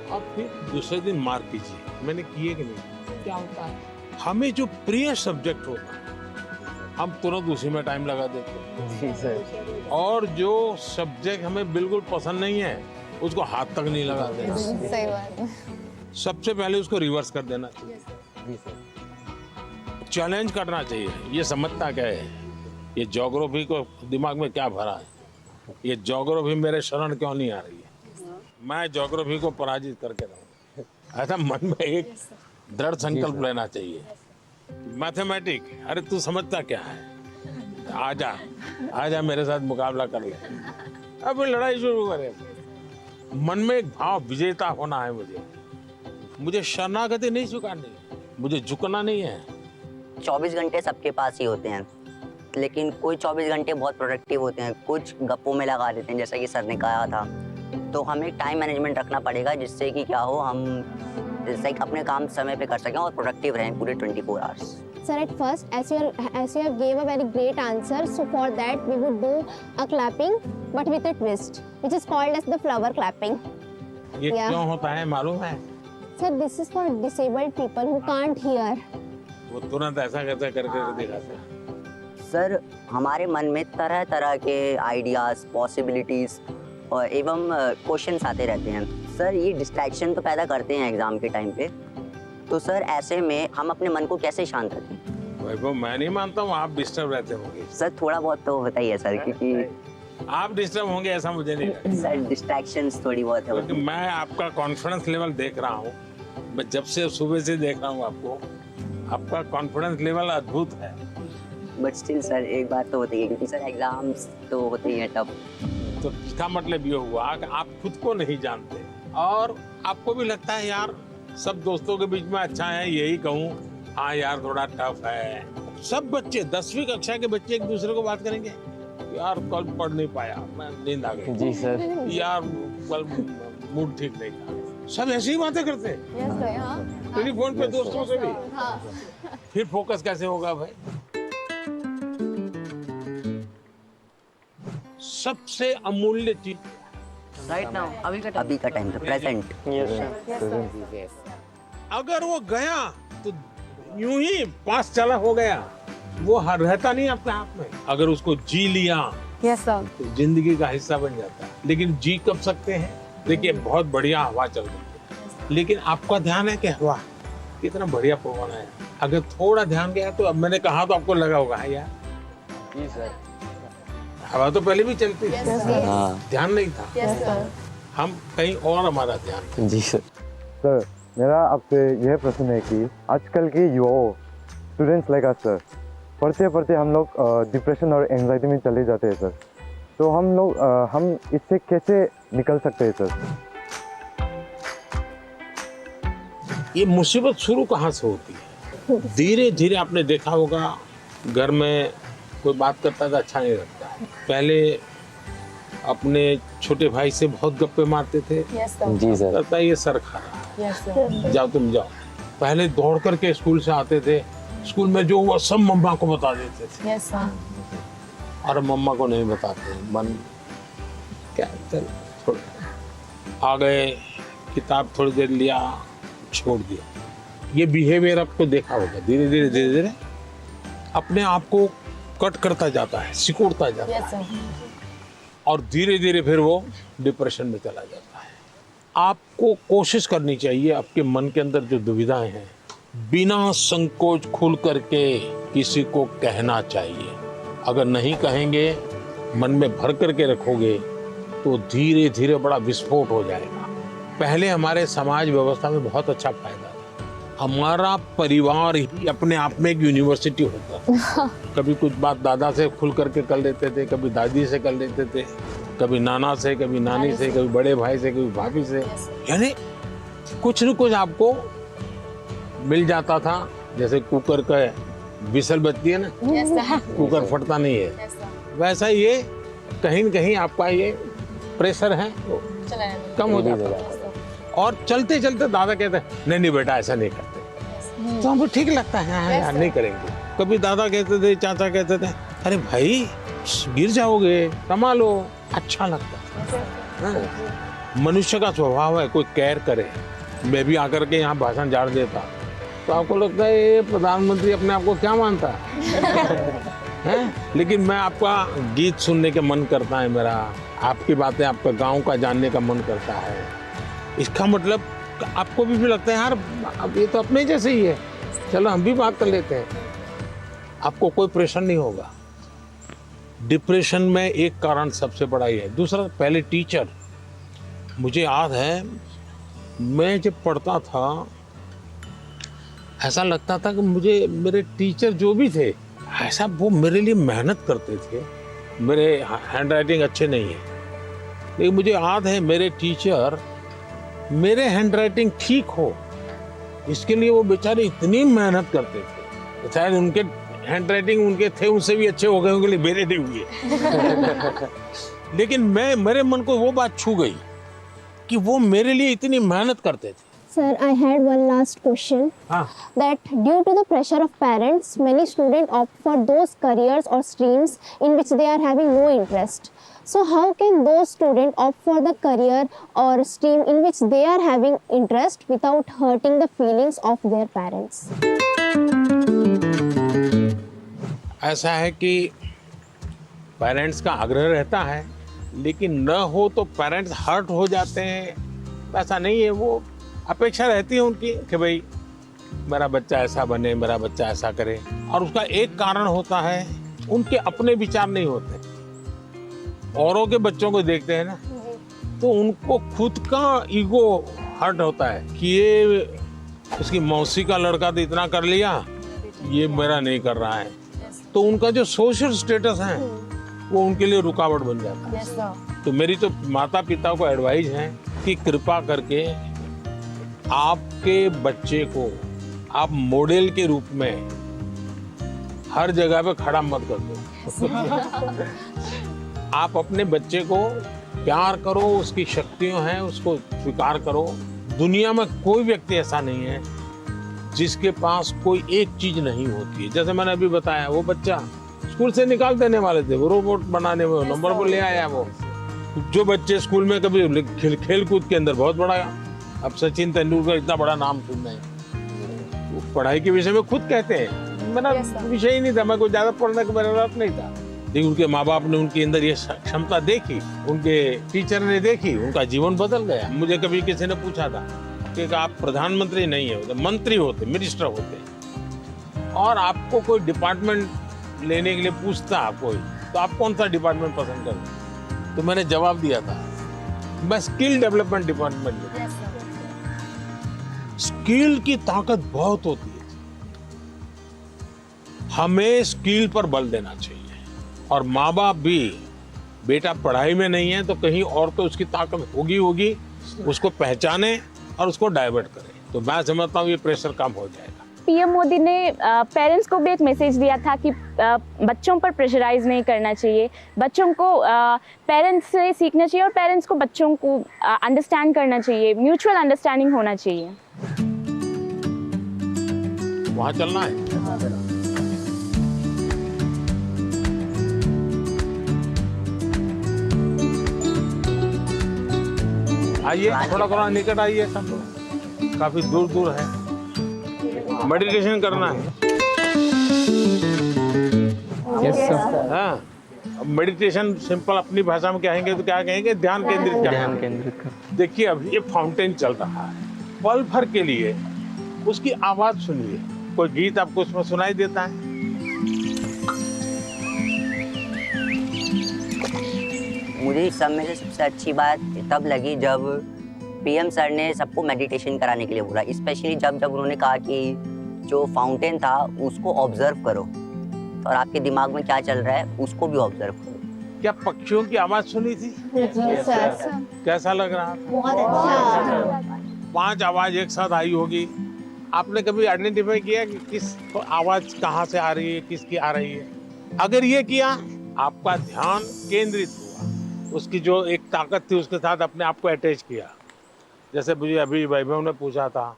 और फिर दूसरे दिन मार्क कीजिए मैंने किए कि नहीं। क्या होता है हमें जो प्रिय सब्जेक्ट होता है हम तुरंत उसी में टाइम लगा देते हैं। जी सर। और जो सब्जेक्ट हमें बिल्कुल पसंद नहीं है उसको हाथ तक नहीं लगाते। सही बात है। सबसे पहले उसको रिवर्स कर देना चाहिए। जी सर। चैलेंज करना चाहिए। ये समझता क्या है, ये ज्योग्राफी को दिमाग में क्या भरा है, ये ज्योग्राफी मेरे शरण क्यों नहीं आ रही है, मैं ज्योग्राफी को पराजित करके रहूं। ऐसा मन में एक दृढ़ संकल्प लेना चाहिए। मैथमेटिक, अरे तू समझता क्या है, आजा आजा मेरे साथ मुकाबला कर ले, अब लड़ाई शुरू करें। मन में एक भाव विजेता होना है। मुझे शरणागति नहीं स्वीकारनी, मुझे झुकना नहीं है। 24 घंटे सबके पास ही होते हैं, लेकिन कोई 24 घंटे बहुत प्रोडक्टिव होते हैं, कुछ गप्पों में लगा देते हैं जैसा कि सर ने कहा था। तो हमें टाइम मैनेजमेंट रखना पड़ेगा जिससे कि क्या हो, हम जैसे अपने काम समय पे कर सकें और प्रोडक्टिव रहें पूरे 24 hours. Sir, at first, as you have gave a very great answer, so for that we would do a clapping, but with a twist, which is called as the flower clapping. ये क्यों होता है मालूम है? Sir, this is for disabled people who can't hear. वो तुरंत ऐसा करके दिखाते हैं। सर हमारे मन में तरह तरह के आइडियाज, पॉसिबिलिटीज और एवं क्वेश्चंस आते रहते हैं। सर ये डिस्ट्रैक्शन तो पैदा करते हैं एग्जाम के टाइम पे, तो सर ऐसे में हम अपने मन को कैसे शांत रखें? वैभव मैं नहीं मानता हूँ आप डिस्टर्ब रहते होंगे। सर थोड़ा बहुत तो होता ही है सर, क्योंकि आप डिस्टर्ब होंगे ऐसा मुझे नहीं लगता। सर डिस्ट्रैक्शंस थोड़ी बहुत है। क्योंकि मैं आपका कॉन्फिडेंस लेवल देख रहा हूँ, मैं जब से सुबह से देख रहा हूँ आपको, आपका कॉन्फिडेंस लेवल अद्भुत है। बट स्टिल सर एक बात तो होती है, क्योंकि सर एग्जाम्स तो होते ही हैं तब। तो इसका मतलब ये हुआ कि आप खुद को नहीं जानते और आपको भी लगता है यार सब दोस्तों के बीच में अच्छा है, यही कहूँ हाँ यार थोड़ा टफ है। सब बच्चे 10वीं कक्षा के बच्चे एक दूसरे को बात करेंगे, यार कल पढ़ नहीं पाया, मैं नींद आ गई। जी सर। यार कल मूड ठीक नहीं था। सब ऐसी ही बातें करते हैं टेलीफोन पे दोस्तों से भी। फिर फोकस कैसे होगा भाई? सबसे अमूल्य चीज राइट नाउ, अभी का टाइम था, प्रेजेंट। अगर वो गया तो यूं ही पास चला हो गया, वो रहता नहीं अपने आप में। अगर उसको जी लिया तो जिंदगी का हिस्सा बन जाता है। लेकिन जी कब सकते हैं? देखिए बहुत बढ़िया हवा चल रही है, लेकिन आपका ध्यान है कि हवा कितना बढ़िया पवन है। अगर थोड़ा ध्यान गया तो, अब मैंने कहा तो आपको लगा होगा यार जी सर, हवा तो पहले भी चलती थी, ध्यान नहीं था। सर। हम कहीं और हमारा ध्यान। जी सर। सर मेरा आपसे यह प्रश्न है कि आजकल के युवाओं, स्टूडेंट्स लाइक अस सर, पढ़ते पढ़ते हम लोग डिप्रेशन और एंजाइटी में चले जाते हैं सर। तो हम इससे कैसे निकल सकते हैं सर? ये मुसीबत शुरू कहाँ से होती है? धीरे धीरे आपने देखा होगा, घर में कोई बात करता था अच्छा नहीं लगता है। पहले अपने छोटे भाई से बहुत गप्पे मारते थे। जी सर। लगता है ये सर खा रहा है, जाओ तुम जाओ। पहले दौड़ करके स्कूल से आते थे, स्कूल में जो हुआ सब मम्मा को बता देते थे। और मम्मा को नहीं बताते, मन क्या चल छोड़ आ गए, किताब थोड़ी देर लिया छोड़ दिया। ये बिहेवियर आपको देखा होगा, धीरे धीरे अपने आप को कट करता जाता है, सिकुड़ता जाता है, और धीरे धीरे फिर वो डिप्रेशन में चला जाता है। आपको कोशिश करनी चाहिए, आपके मन के अंदर जो दुविधाएं हैं, बिना संकोच खुल करके किसी को कहना चाहिए। अगर नहीं कहेंगे, मन में भर करके रखोगे, तो धीरे धीरे बड़ा विस्फोट हो जाएगा। पहले हमारे समाज व्यवस्था में बहुत अच्छा फायदा था। हमारा परिवार ही अपने आप में एक यूनिवर्सिटी होता था। कभी कुछ बात दादा से खुल करके कर लेते थे, कभी दादी से कर लेते थे, कभी नाना से, कभी नानी से, कभी बड़े भाई से, कभी भाभी से। यानी कुछ न कुछ आपको मिल जाता था। जैसे कुकर का विसल बजती है ना, कुकर फटता नहीं है, वैसा ये कहीं न कहीं आपका ये प्रेशर है कम हो जाता है। और चलते चलते दादा कहते हैं नहीं बेटा ऐसा नहीं करते, तो हमको ठीक लगता है, हाँ यार नहीं करेंगे। कभी दादा कहते थे, चाचा कहते थे अरे भाई गिर जाओगे, संभालो, अच्छा लगता है। मनुष्य का स्वभाव है, कोई केयर करे। मैं भी आकर के यहाँ भाषण झाड़ देता तो आपको लगता है ये प्रधानमंत्री अपने आप को क्या मानता है? लेकिन मैं आपका गीत सुनने के मन करता है मेरा, आपकी बातें, आपका गांव का जानने का मन करता है। इसका मतलब आपको भी लगता है यार अब ये तो अपने जैसे ही है, चलो हम भी बात कर लेते हैं। आपको कोई प्रेशर नहीं होगा। डिप्रेशन में एक कारण सबसे बड़ा ही है। दूसरा, पहले टीचर, मुझे याद है मैं जब पढ़ता था ऐसा लगता था कि मुझे मेरे टीचर जो भी थे ऐसा वो मेरे लिए मेहनत करते थे। मेरे हैंड राइटिंग अच्छे नहीं है, लेकिन मुझे याद है मेरे टीचर मेरे हैंड राइटिंग ठीक हो इसके लिए वो बेचारे इतनी मेहनत करते थे। शायद उनके हैंड राइटिंग उनके थे उनसे भी अच्छे हो गए होंगे, मेरे नहीं हुए। लेकिन मेरे मन को वो बात छू गई कि वो मेरे लिए इतनी मेहनत करते थे। Sir, I had one last question. That due to the pressure of parents, many students opt for those careers or streams in which they are having no interest. So how can those students opt for the career or stream in which they are having interest without hurting the feelings of their parents? ऐसा है कि parents का आग्रह रहता है, लेकिन न हो तो पेरेंट्स हर्ट हो जाते हैं। ऐसा नहीं है, वो अपेक्षा रहती है उनकी कि भाई मेरा बच्चा ऐसा बने, मेरा बच्चा ऐसा करे। और उसका एक कारण होता है उनके अपने विचार नहीं होते। औरों के बच्चों को देखते हैं ना, तो उनको खुद का ईगो हर्ट होता है कि ये उसकी मौसी का लड़का तो इतना कर लिया, ये मेरा नहीं कर रहा है। तो उनका जो सोशल स्टेटस है वो उनके लिए रुकावट बन जाता है। तो मेरी तो माता पिता को एडवाइस है कि कृपा करके आपके बच्चे को आप मॉडल के रूप में हर जगह पे खड़ा मत कर दो। आप अपने बच्चे को प्यार करो, उसकी शक्तियां हैं उसको स्वीकार करो। दुनिया में कोई व्यक्ति ऐसा नहीं है जिसके पास कोई एक चीज नहीं होती है। जैसे मैंने अभी बताया, वो बच्चा स्कूल से निकाल देने वाले थे, वो रोबोट बनाने में नंबर पर ले आया। वो जो बच्चे स्कूल में कभी खेल कूद के अंदर बहुत बड़ा, अब सचिन तेंदुलकर इतना बड़ा नाम सुन रहे हैं, वो पढ़ाई के विषय में खुद कहते हैं मेरा विषय ही नहीं था, मैं कोई ज्यादा पढ़ने का मेरा रस नहीं था। लेकिन उनके माँ बाप ने उनके अंदर ये क्षमता देखी, उनके टीचर ने देखी, उनका जीवन बदल गया। मुझे कभी किसी ने पूछा था कि आप प्रधानमंत्री नहीं होते, मंत्री होते, मिनिस्टर होते, और आपको कोई डिपार्टमेंट लेने के लिए पूछता कोई, तो आप कौन सा डिपार्टमेंट पसंद करें? तो मैंने जवाब दिया था, मैं स्किल डेवलपमेंट डिपार्टमेंट लूंगा। स्किल की ताकत बहुत होती है, हमें स्किल पर बल देना चाहिए। और माँ बाप भी, बेटा पढ़ाई में नहीं है तो कहीं और तो उसकी ताकत होगी, उसको पहचाने और उसको डाइवर्ट करें, तो मैं समझता हूँ ये प्रेशर कम हो जाएगा। पीएम मोदी ने पेरेंट्स को भी एक मैसेज दिया था कि बच्चों पर प्रेशराइज नहीं करना चाहिए, बच्चों को पेरेंट्स से सीखना चाहिए और पेरेंट्स को बच्चों को अंडरस्टैंड करना चाहिए, म्यूचुअल अंडरस्टैंडिंग होना चाहिए। वहाँ चलना है। आइए थोड़ा निकट आइए, सब लोग काफी दूर दूर है, मेडिटेशन करना है। Yes sir. हाँ, मेडिटेशन सिंपल अपनी भाषा में कहेंगे तो क्या कहेंगे? ध्यान केंद्रित करना। ध्यान केंद्रित कर। देखिए अभी ये फाउंटेन चल रहा है, पल भर के लिए उसकी आवाज सुनिए। कोई गीत आपको उसमें सुनाई देता है? मुझे इस सब में से सबसे अच्छी बात तब लगी जब पीएम सर ने सबको मेडिटेशन कराने के लिए बोला, स्पेशली जब उन्होंने कहा कि जो फाउंटेन था उसको ऑब्जर्व करो और आपके दिमाग में क्या चल रहा है उसको भी ऑब्जर्व करो। क्या पक्षियों की आवाज सुनी थी? कैसा लग रहा? बहुत अच्छा। 5 आवाज एक साथ आई होगी। आपने कभी आइडेंटिफाई किया कि किस आवाज कहाँ से आ रही है, किसकी आ रही है? अगर ये किया, आपका ध्यान केंद्रित हुआ, उसकी जो एक ताकत थी उसके साथ अपने आप को अटैच किया। जैसे मुझे अभी वैभव ने पूछा था,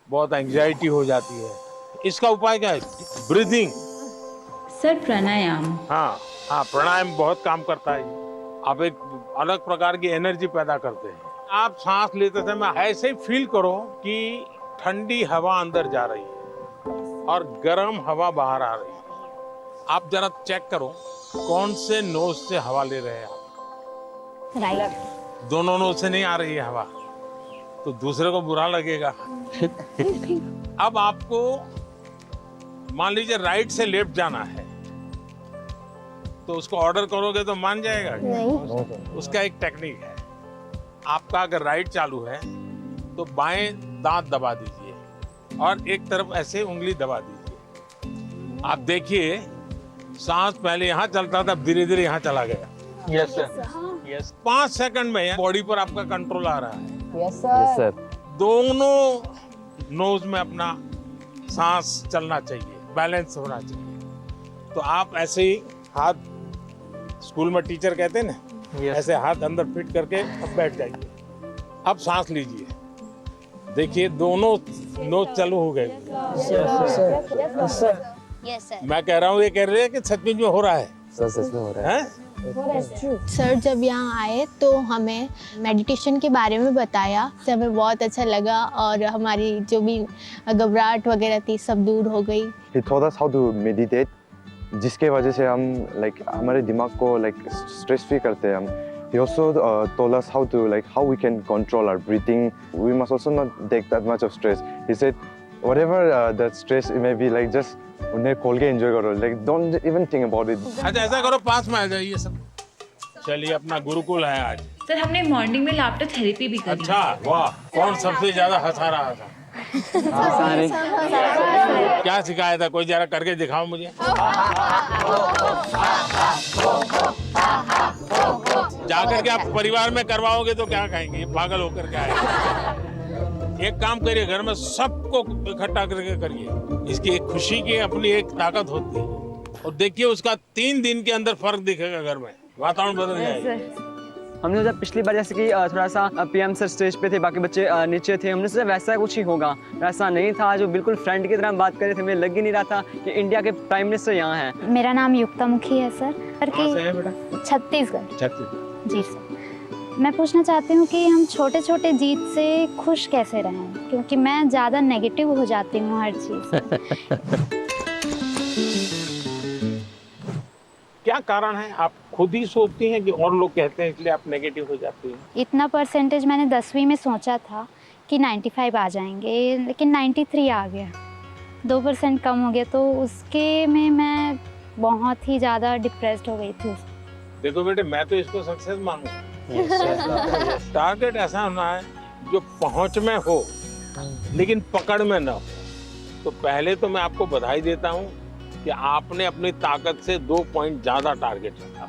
बहुत एंग्जाइटी हो जाती है, इसका उपाय क्या है? ब्रीदिंग। सर प्राणायाम। हाँ, प्राणायाम बहुत काम करता है। आप एक अलग प्रकार की एनर्जी पैदा करते हैं। आप सांस लेते समय ऐसे ही फील करो कि ठंडी हवा अंदर जा रही है और गर्म हवा बाहर आ रही है। आप जरा चेक करो कौन से नोज से हवा ले रहे हैं आप। राइट। दोनों नोज से नहीं आ रही है हवा, तो दूसरे को बुरा लगेगा। अब आपको मान लीजिए राइट से लेफ्ट जाना है, तो उसको ऑर्डर करोगे तो मान जाएगा? नहीं। उसका एक टेक्निक है, आपका अगर राइट चालू है तो बाएं दांत दबा दीजिए और एक तरफ ऐसे उंगली दबा दीजिए। आप देखिए सांस पहले यहाँ चलता था, धीरे धीरे यहाँ चला गया। Yes sir. यस। 5 सेकंड में बॉडी पर आपका कंट्रोल आ रहा है। Yes sir. दोनों नोज में अपना सांस चलना चाहिए, बैलेंस होना चाहिए। तो आप ऐसे ही हाथ, स्कूल में टीचर कहते हैं ना, ऐसे हाथ अंदर फिट करके अब बैठ जाइए। अब सांस लीजिए, देखिए दोनों नोज चालू हो गए। मैं कह रहा हूँ, ये कह रहे हैं कि सचमुच में हो रहा है। सच में हो रहा है। सर जब यहाँ आए तो हमें मेडिटेशन के बारे में बताया, तो हमें बहुत अच्छा लगा और हमारी जो भी घबराहट वगैरह थी सब दूर हो गई। He taught us how to meditate, जिसके वजह से हम हमारे दिमाग को स्ट्रेस फ्री करते हैं हम। He also told us how we can control our breathing. We must also not take that much of stress. He said, whatever that stress it may be, just उन्हें खोल के एंजॉय करो, don't even think about it. अच्छा ऐसा करो, पास में आ जाइए सब। चलिए, अपना गुरुकुल है आज। सर हमने मॉर्निंग में लाफ्टर थेरेपी भी करी। अच्छा, वाह। कौन सबसे ज्यादा हंसा रहा था? क्या सिखाया था? कोई जरा करके दिखाओ मुझे। जाकर के आप परिवार में करवाओगे तो क्या कहेंगे, पागल होकर के आए। एक काम करिए, घर में सबको इकट्ठा करके करिए। इसकी एक खुशी की अपनी एक ताकत होती है, और देखिए उसका 3 दिन के अंदर फर्क दिखेगा घर में। वातावरण बदल जाएगा। हमने सोचा पिछली बार जैसे कि थोड़ा सा पीएम सर स्टेज पे थे, बाकी बच्चे नीचे थे, हमने सोचा वैसा कुछ ही होगा। वैसा नहीं था, जो बिल्कुल फ्रेंड की तरह बात कर रहे थे। मुझे लग ही नहीं रहा था कि इंडिया के प्राइम मिनिस्टर यहाँ हैं। मेरा नाम युक्ता मुखी है सर। कहाँ से हैं बेटा? छत्तीसगढ़। जी सर। मैं पूछना चाहती हूँ कि हम छोटे छोटे जीत से खुश कैसे रहें, क्योंकि मैं ज़्यादा नेगेटिव हो जाती हूँ हर चीज़। क्या कारण है? आप खुद ही सोचती हैं कि और लोग कहते हैं इसलिए आप नेगेटिव हो जाती हैं? इतना परसेंटेज मैंने 10वीं में सोचा था कि 95 आ जाएंगे, लेकिन 93 आ गया। 2% कम हो गया, तो उसके में मैं बहुत ही ज़्यादा डिप्रेस्ड हो गई थी। देखो बेटे, मैं तो इसको सक्सेस मानूंगा। टारगेट ऐसा होना है जो पहुंच में हो लेकिन पकड़ में ना हो। तो पहले तो मैं आपको बधाई देता हूं कि आपने अपनी ताकत से 2 पॉइंट ज्यादा टारगेट रखा,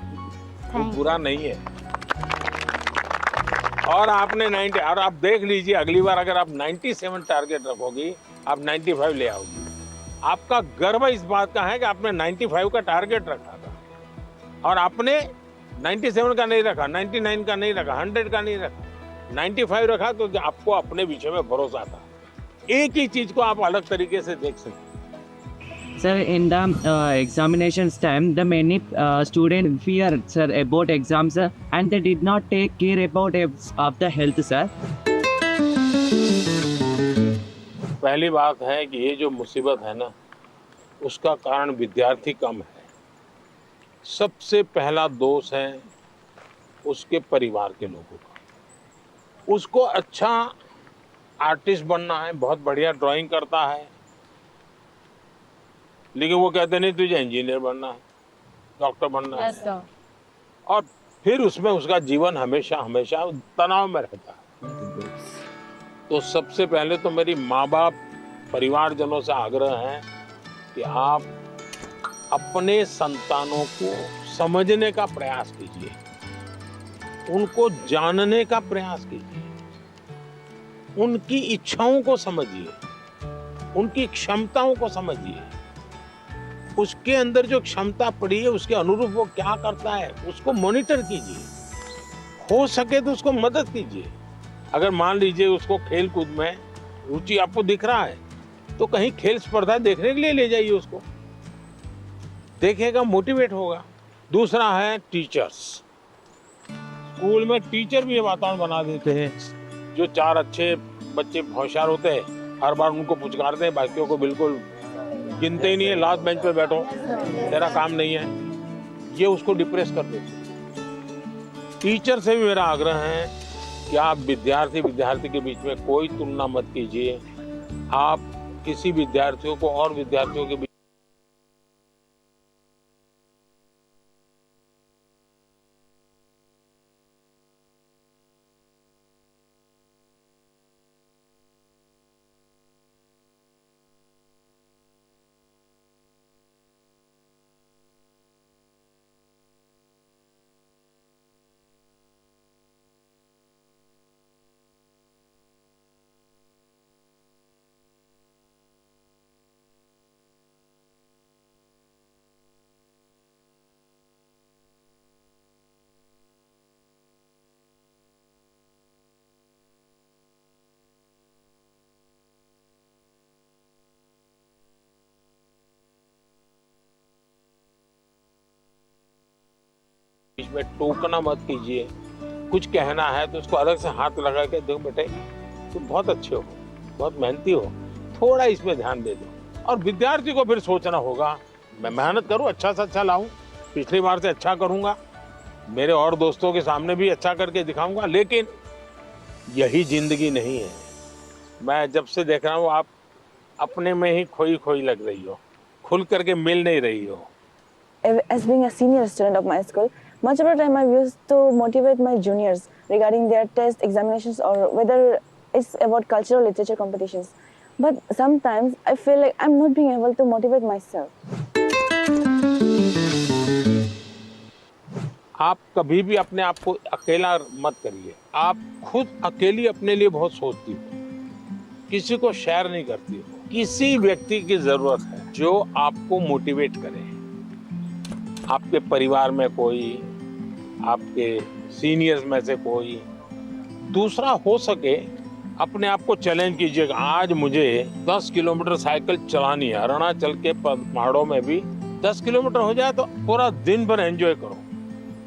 वो बुरा नहीं है। और आपने 90, और आप देख लीजिए अगली बार अगर आप 97 टारगेट रखोगी, आप 95 ले आओगी। आपका गर्व इस बात का है कि आपने 95 का टारगेट रखा था और आपने 97 का नहीं रखा, 99 का नहीं रखा, 100 का नहीं रखा, 95 रखा, तो आपको अपने विषय में भरोसा था। एक ही चीज को आप अलग तरीके से देख सकते। Sir, in the examinations time, the many students fear, sir, about exams, sir, and they did not take care about of the health, sir. पहली बात है कि ये जो मुसीबत है ना, उसका कारण विद्यार्थी कम है। सबसे पहला दोष है उसके परिवार के लोगों का। उसको अच्छा आर्टिस्ट बनना है, बहुत बढ़िया ड्राइंग करता है, लेकिन वो कहते नहीं तुझे इंजीनियर बनना है, डॉक्टर बनना है, और फिर उसमें उसका जीवन हमेशा हमेशा तनाव में रहता है। तो सबसे पहले तो मेरी माँ बाप परिवारजनों से आग्रह है कि आप अपने संतानों को समझने का प्रयास कीजिए, उनको जानने का प्रयास कीजिए, उनकी इच्छाओं को समझिए, उनकी क्षमताओं को समझिए, उसके अंदर जो क्षमता पड़ी है उसके अनुरूप वो क्या करता है उसको मॉनिटर कीजिए, हो सके तो उसको मदद कीजिए। अगर मान लीजिए उसको खेल कूद में रुचि आपको दिख रहा है तो कहीं खेल स्पर्धा देखने के लिए ले जाइए, उसको देखेगा, मोटिवेट होगा। दूसरा है टीचर्स। स्कूल में टीचर भी ये वातावरण बना देते हैं, जो 4 अच्छे बच्चे होशियार होते हैं हर बार उनको पुचकारते हैं, बाकियों को बिल्कुल गिनते ही नहीं है, लास्ट बेंच पे बैठो, तेरा काम नहीं है, ये उसको डिप्रेस कर देते हैं। टीचर से भी मेरा आग्रह है कि आप विद्यार्थी के बीच में कोई तुलना मत कीजिए। आप किसी विद्यार्थियों को और विद्यार्थियों के बीच में टोकना मत कीजिए। कुछ कहना है तो उसको अलग से हाथ लगा के, देखो बेटे तुम बहुत अच्छे हो, बहुत मेहनती हो, थोड़ा इसमें ध्यान दे दो। और विद्यार्थी को फिर सोचना होगा मैं मेहनत करूं, अच्छा से अच्छा लाऊं, पिछली बार से अच्छा करूंगा, मेरे और दोस्तों के सामने भी अच्छा करके दिखाऊंगा। लेकिन यही जिंदगी नहीं है। मैं जब से देख रहा हूँ आप अपने में ही खोई खोई लग रही हो, खुल करके मिल नहीं रही हो। As being a senior student of my school, much of the time I used to motivate my juniors regarding their test examinations or whether it's about cultural literature competitions. But sometimes I feel like I'm not being able to motivate myself. आप कभी भी अपने आप को अकेला मत करिए। आप खुद अकेली अपने लिए बहुत सोचती हो, किसी को शेयर नहीं करती हो। किसी व्यक्ति की जरूरत है जो आपको मोटिवेट करे। आपके परिवार में कोई, आपके सीनियर्स में से कोई। दूसरा, हो सके अपने आप को चैलेंज कीजिएगा, आज मुझे 10 किलोमीटर साइकिल चलानी है, अरुणाचल के पहाड़ों में भी 10 किलोमीटर हो जाए तो पूरा दिन भर एंजॉय करो।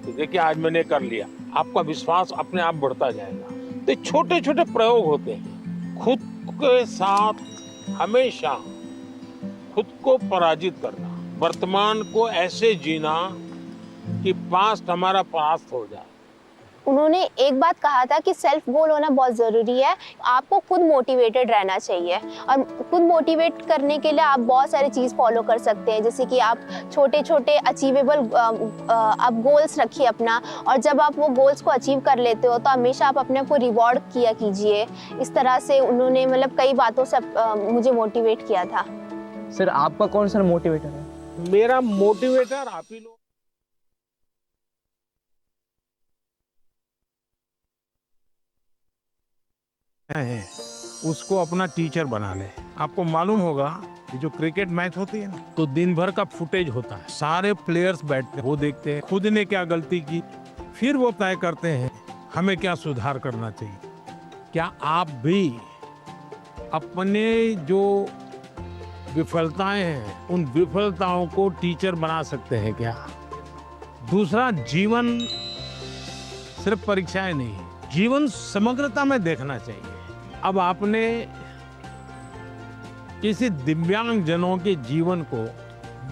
तो देखिए आज मैंने कर लिया, आपका विश्वास अपने आप बढ़ता जाएगा। तो छोटे छोटे प्रयोग होते हैं, खुद के साथ हमेशा खुद को पराजित करना, वर्तमान को ऐसे जीना कि पास्ट हमारा पास्ट हो जाए। उन्होंने एक बात कहा था कि सेल्फ गोल होना बहुत ज़रूरी है। आपको खुद मोटिवेटेड रहना चाहिए और खुद मोटिवेट करने के लिए आप बहुत सारी चीज़ फॉलो कर सकते हैं, जैसे कि आप छोटे छोटे अचीवेबल आप गोल्स रखिए अपना, और जब आप वो गोल्स को अचीव कर लेते हो तो हमेशा आप अपने को रिवॉर्ड किया कीजिए। इस तरह से उन्होंने मतलब कई बातों से मुझे मोटिवेट किया था। सर आपका कौन सा मोटिवेटर है? मेरा मोटिवेटर आप ही लोग है, उसको अपना टीचर बना ले। आपको मालूम होगा कि जो क्रिकेट मैच होती है ना, तो दिन भर का फुटेज होता है, सारे प्लेयर्स बैठते हैं, वो देखते हैं खुद ने क्या गलती की, फिर वो तय करते हैं हमें क्या सुधार करना चाहिए। क्या आप भी अपने जो विफलताएं हैं उन विफलताओं को टीचर बना सकते हैं क्या? दूसरा, जीवन सिर्फ परीक्षाएं नहीं, जीवन समग्रता में देखना चाहिए। अब आपने किसी दिव्यांग जनों के जीवन को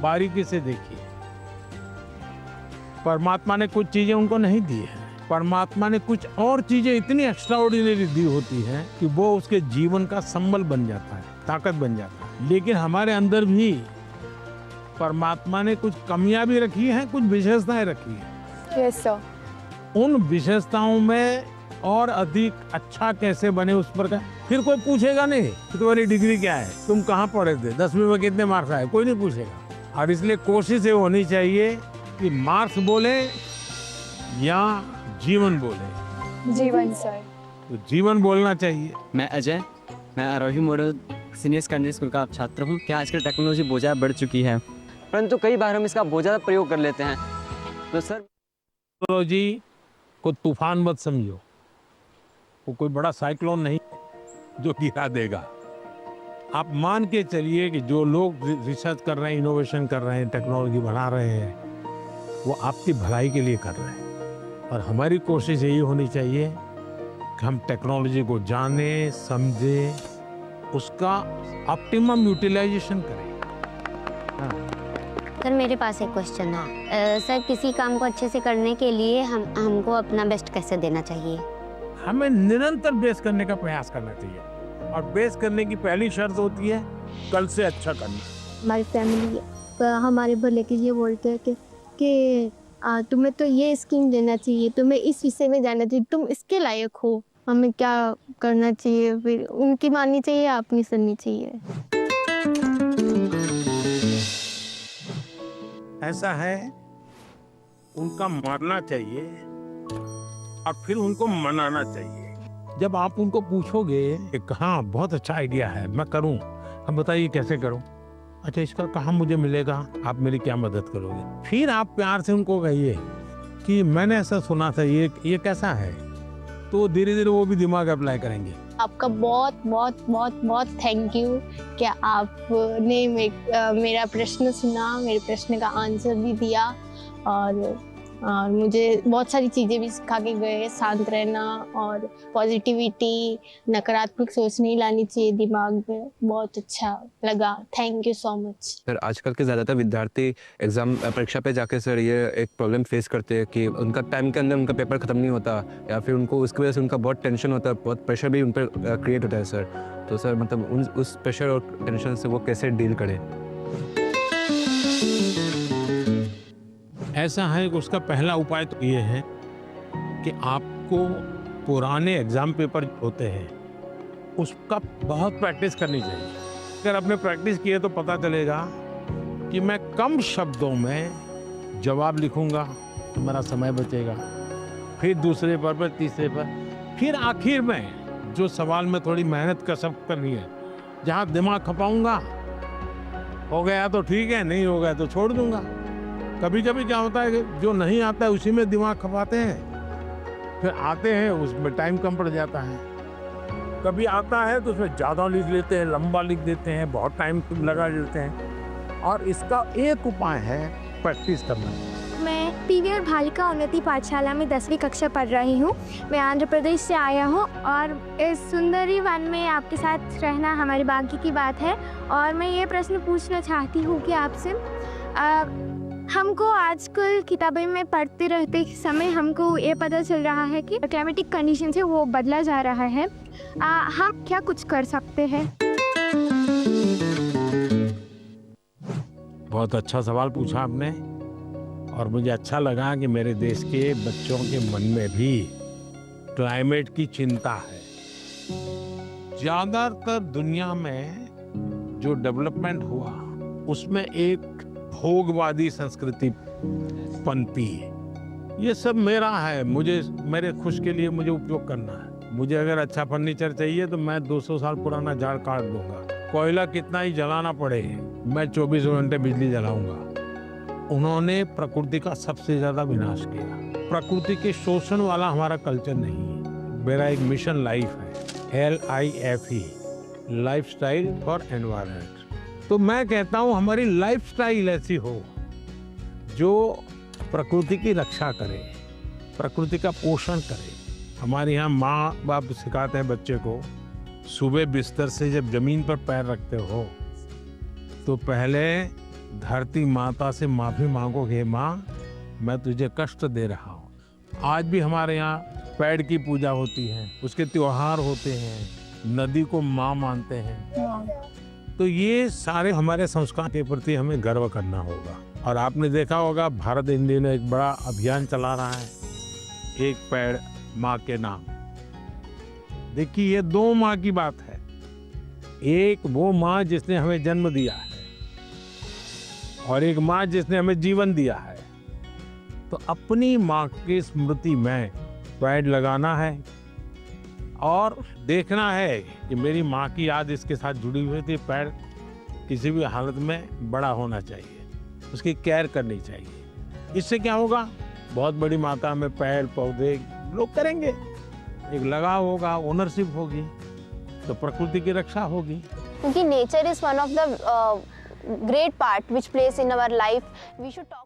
बारीकी से देखिए। परमात्मा ने कुछ चीजें उनको नहीं दी है, परमात्मा ने कुछ और चीजें इतनी एक्स्ट्राऑर्डिनरी दी होती हैं कि वो उसके जीवन का संबल बन जाता है, ताकत बन जाता है। लेकिन हमारे अंदर भी परमात्मा ने कुछ कमियां भी रखी हैं, कुछ विशेषताएं रखी हैं। Yes sir. उन विशेषताओं में और अधिक अच्छा कैसे बने उस पर का फिर कोई पूछेगा नहीं कि तुम्हारी डिग्री क्या है, तुम कहाँ पढ़े थे, 10वीं में कितने मार्क्स आए, कोई नहीं पूछेगा। और इसलिए कोशिश ये होनी चाहिए कि मार्क्स बोले या जीवन बोले। जीवन सर। तो जीवन बोलना चाहिए। मैं अजय, मैं आरोही मॉडल सीनियर सेकेंडरी स्कूल का छात्र हूँ। क्या आजकल टेक्नोलॉजी बहुत ज़्यादा बढ़ चुकी है, परंतु कई बार हम इसका बहुत ज़्यादा प्रयोग कर लेते हैं। तो सर टेक्नोलॉजी को तूफान मत समझो, वो कोई बड़ा साइक्लोन नहीं जो गिरा देगा। आप मान के चलिए कि जो लोग रिसर्च कर रहे हैं, इनोवेशन कर रहे हैं, टेक्नोलॉजी बढ़ा रहे हैं, वो आपकी भलाई के लिए कर रहे हैं। और हमारी कोशिश यही होनी चाहिए कि हम टेक्नोलॉजी को जानें, समझें, उसका ऑप्टिमम यूटिलाइजेशन करें। सर मेरे पास एक क्वेश्चन है। सर किसी काम को अच्छे से करने के लिए हमको अपना बेस्ट कैसे देना चाहिए? हमें निरंतर बेस करने का प्रयास करना चाहिए, और बेस करने की पहली शर्त होती है कल से अच्छा करना। हमारी फैमिली हमारे भले के लिए बोलते हैं कि तुम्हें तो ये स्कीम देना चाहिए, तुम्हें इस विषय में जाना चाहिए, तुम इसके लायक हो, हमें क्या करना चाहिए? फिर उनकी माननी चाहिए या अपनी सुननी चाहिए? ऐसा है, उनका मानना चाहिए और फिर उनको मनाना चाहिए। जब आप उनको पूछोगे कि हाँ बहुत अच्छा आइडिया है, मैं करूं, हम बताइए कैसे करूं, अच्छा इसका कहाँ मुझे मिलेगा, आप मेरी क्या मदद करोगे? फिर आप प्यार से उनको कहिए कि मैंने ऐसा सुना था, ये कैसा है, तो धीरे धीरे वो भी दिमाग अप्लाई करेंगे। आपका बहुत बहुत बहुत बहुत थैंक यू कि आपने मेरा प्रश्न सुना, मेरे प्रश्न का आंसर भी दिया, और मुझे बहुत सारी चीज़ें भी सिखा के गए। शांत रहना और पॉजिटिविटी, नकारात्मक सोच नहीं लानी चाहिए दिमाग में। बहुत अच्छा लगा, thank you so much. Sir आजकल के ज़्यादातर विद्यार्थी एग्ज़ाम परीक्षा पे जाके सर ये एक प्रॉब्लम फेस करते हैं कि उनका टाइम के अंदर उनका पेपर ख़त्म नहीं होता, या फिर उनको उसकी वजह से उनका बहुत टेंशन होता है, बहुत प्रेशर भी उन पर क्रिएट होता है सर। तो सर मतलब उस प्रेशर और टेंशन से वो कैसे डील करें? ऐसा है कि उसका पहला उपाय तो ये है कि आपको पुराने एग्जाम पेपर होते हैं उसका बहुत प्रैक्टिस करनी चाहिए। अगर आपने प्रैक्टिस की है तो पता चलेगा कि मैं कम शब्दों में जवाब लिखूंगा तो मेरा समय बचेगा, फिर दूसरे पर तीसरे पर, फिर आखिर में जो सवाल में थोड़ी मेहनत कसरत करनी है, जहाँ दिमाग खपाऊंगा, हो गया तो ठीक है, नहीं हो गया तो छोड़ दूंगा। कभी कभी क्या होता है कि जो नहीं आता है उसी में दिमाग खपाते हैं, फिर आते हैं उसमें टाइम कम पड़ जाता है। कभी आता है तो उसमें ज़्यादा लिख लेते हैं, लंबा लिख देते हैं, बहुत टाइम लगा देते हैं। और इसका एक उपाय है प्रैक्टिस करना। मैं पीवीआर बालिका उन्नति पाठशाला में 10वीं कक्षा पढ़ रही हूँ। मैं आंध्र प्रदेश से आया हूँ और इस सुंदरी वन में आपके साथ रहना हमारे भाग्य की बात है। और मैं ये प्रश्न पूछना चाहती हूँ कि आपसे हमको आजकल किताबें में पढ़ते रहते समय हमको ये पता चल रहा है कि क्लाइमेटिक कंडीशन है वो बदला जा रहा है। हम क्या कुछ कर सकते हैं? बहुत अच्छा सवाल पूछा आपने और मुझे अच्छा लगा कि मेरे देश के बच्चों के मन में भी क्लाइमेट की चिंता है। ज़्यादातर दुनिया में जो डेवलपमेंट हुआ उसमें एक भोगवादी संस्कृति पनपी है। ये सब मेरा है, मुझे मेरे खुश के लिए मुझे उपयोग करना है। मुझे अगर अच्छा फर्नीचर चाहिए तो मैं 200 साल पुराना झाड़ काट दूंगा। कोयला कितना ही जलाना पड़े मैं 24 घंटे बिजली जलाऊंगा। उन्होंने प्रकृति का सबसे ज्यादा विनाश किया। प्रकृति के शोषण वाला हमारा कल्चर नहीं है। मेरा एक मिशन लाइफ है, LIFE, लाइफस्टाइल फॉर एनवायरनमेंट। तो मैं कहता हूँ हमारी लाइफस्टाइल ऐसी हो जो प्रकृति की रक्षा करे, प्रकृति का पोषण करे। हमारे यहाँ माँ बाप सिखाते हैं बच्चे को, सुबह बिस्तर से जब जमीन पर पैर रखते हो तो पहले धरती माता से माफी मांगो, हे माँ मैं तुझे कष्ट दे रहा हूँ। आज भी हमारे यहाँ पेड़ की पूजा होती है, उसके त्योहार होते हैं, नदी को माँ मानते हैं। तो ये सारे हमारे संस्कार के प्रति हमें गर्व करना होगा। और आपने देखा होगा भारत इन दिनों एक बड़ा अभियान चला रहा है, एक पेड़ माँ के नाम। देखिए ये दो माँ की बात है। एक वो माँ जिसने हमें जन्म दिया है और एक माँ जिसने हमें जीवन दिया है। तो अपनी माँ की स्मृति में पेड़ लगाना है और देखना है कि मेरी माँ की याद इसके साथ जुड़ी हुई थी। पेड़ किसी भी हालत में बड़ा होना चाहिए, उसकी केयर करनी चाहिए। इससे क्या होगा, बहुत बड़ी मात्रा में पेड़ पौधे लोग करेंगे, एक लगाव होगा, ओनरशिप होगी, तो प्रकृति की रक्षा होगी। क्योंकि nature is one of the great part which place in our life. We should talk.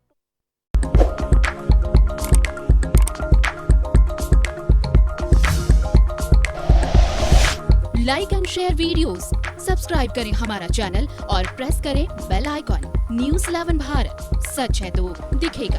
Like and share videos, subscribe करें हमारा चैनल और प्रेस करें बेल आइकॉन। News 11 भारत, सच है तो दिखेगा।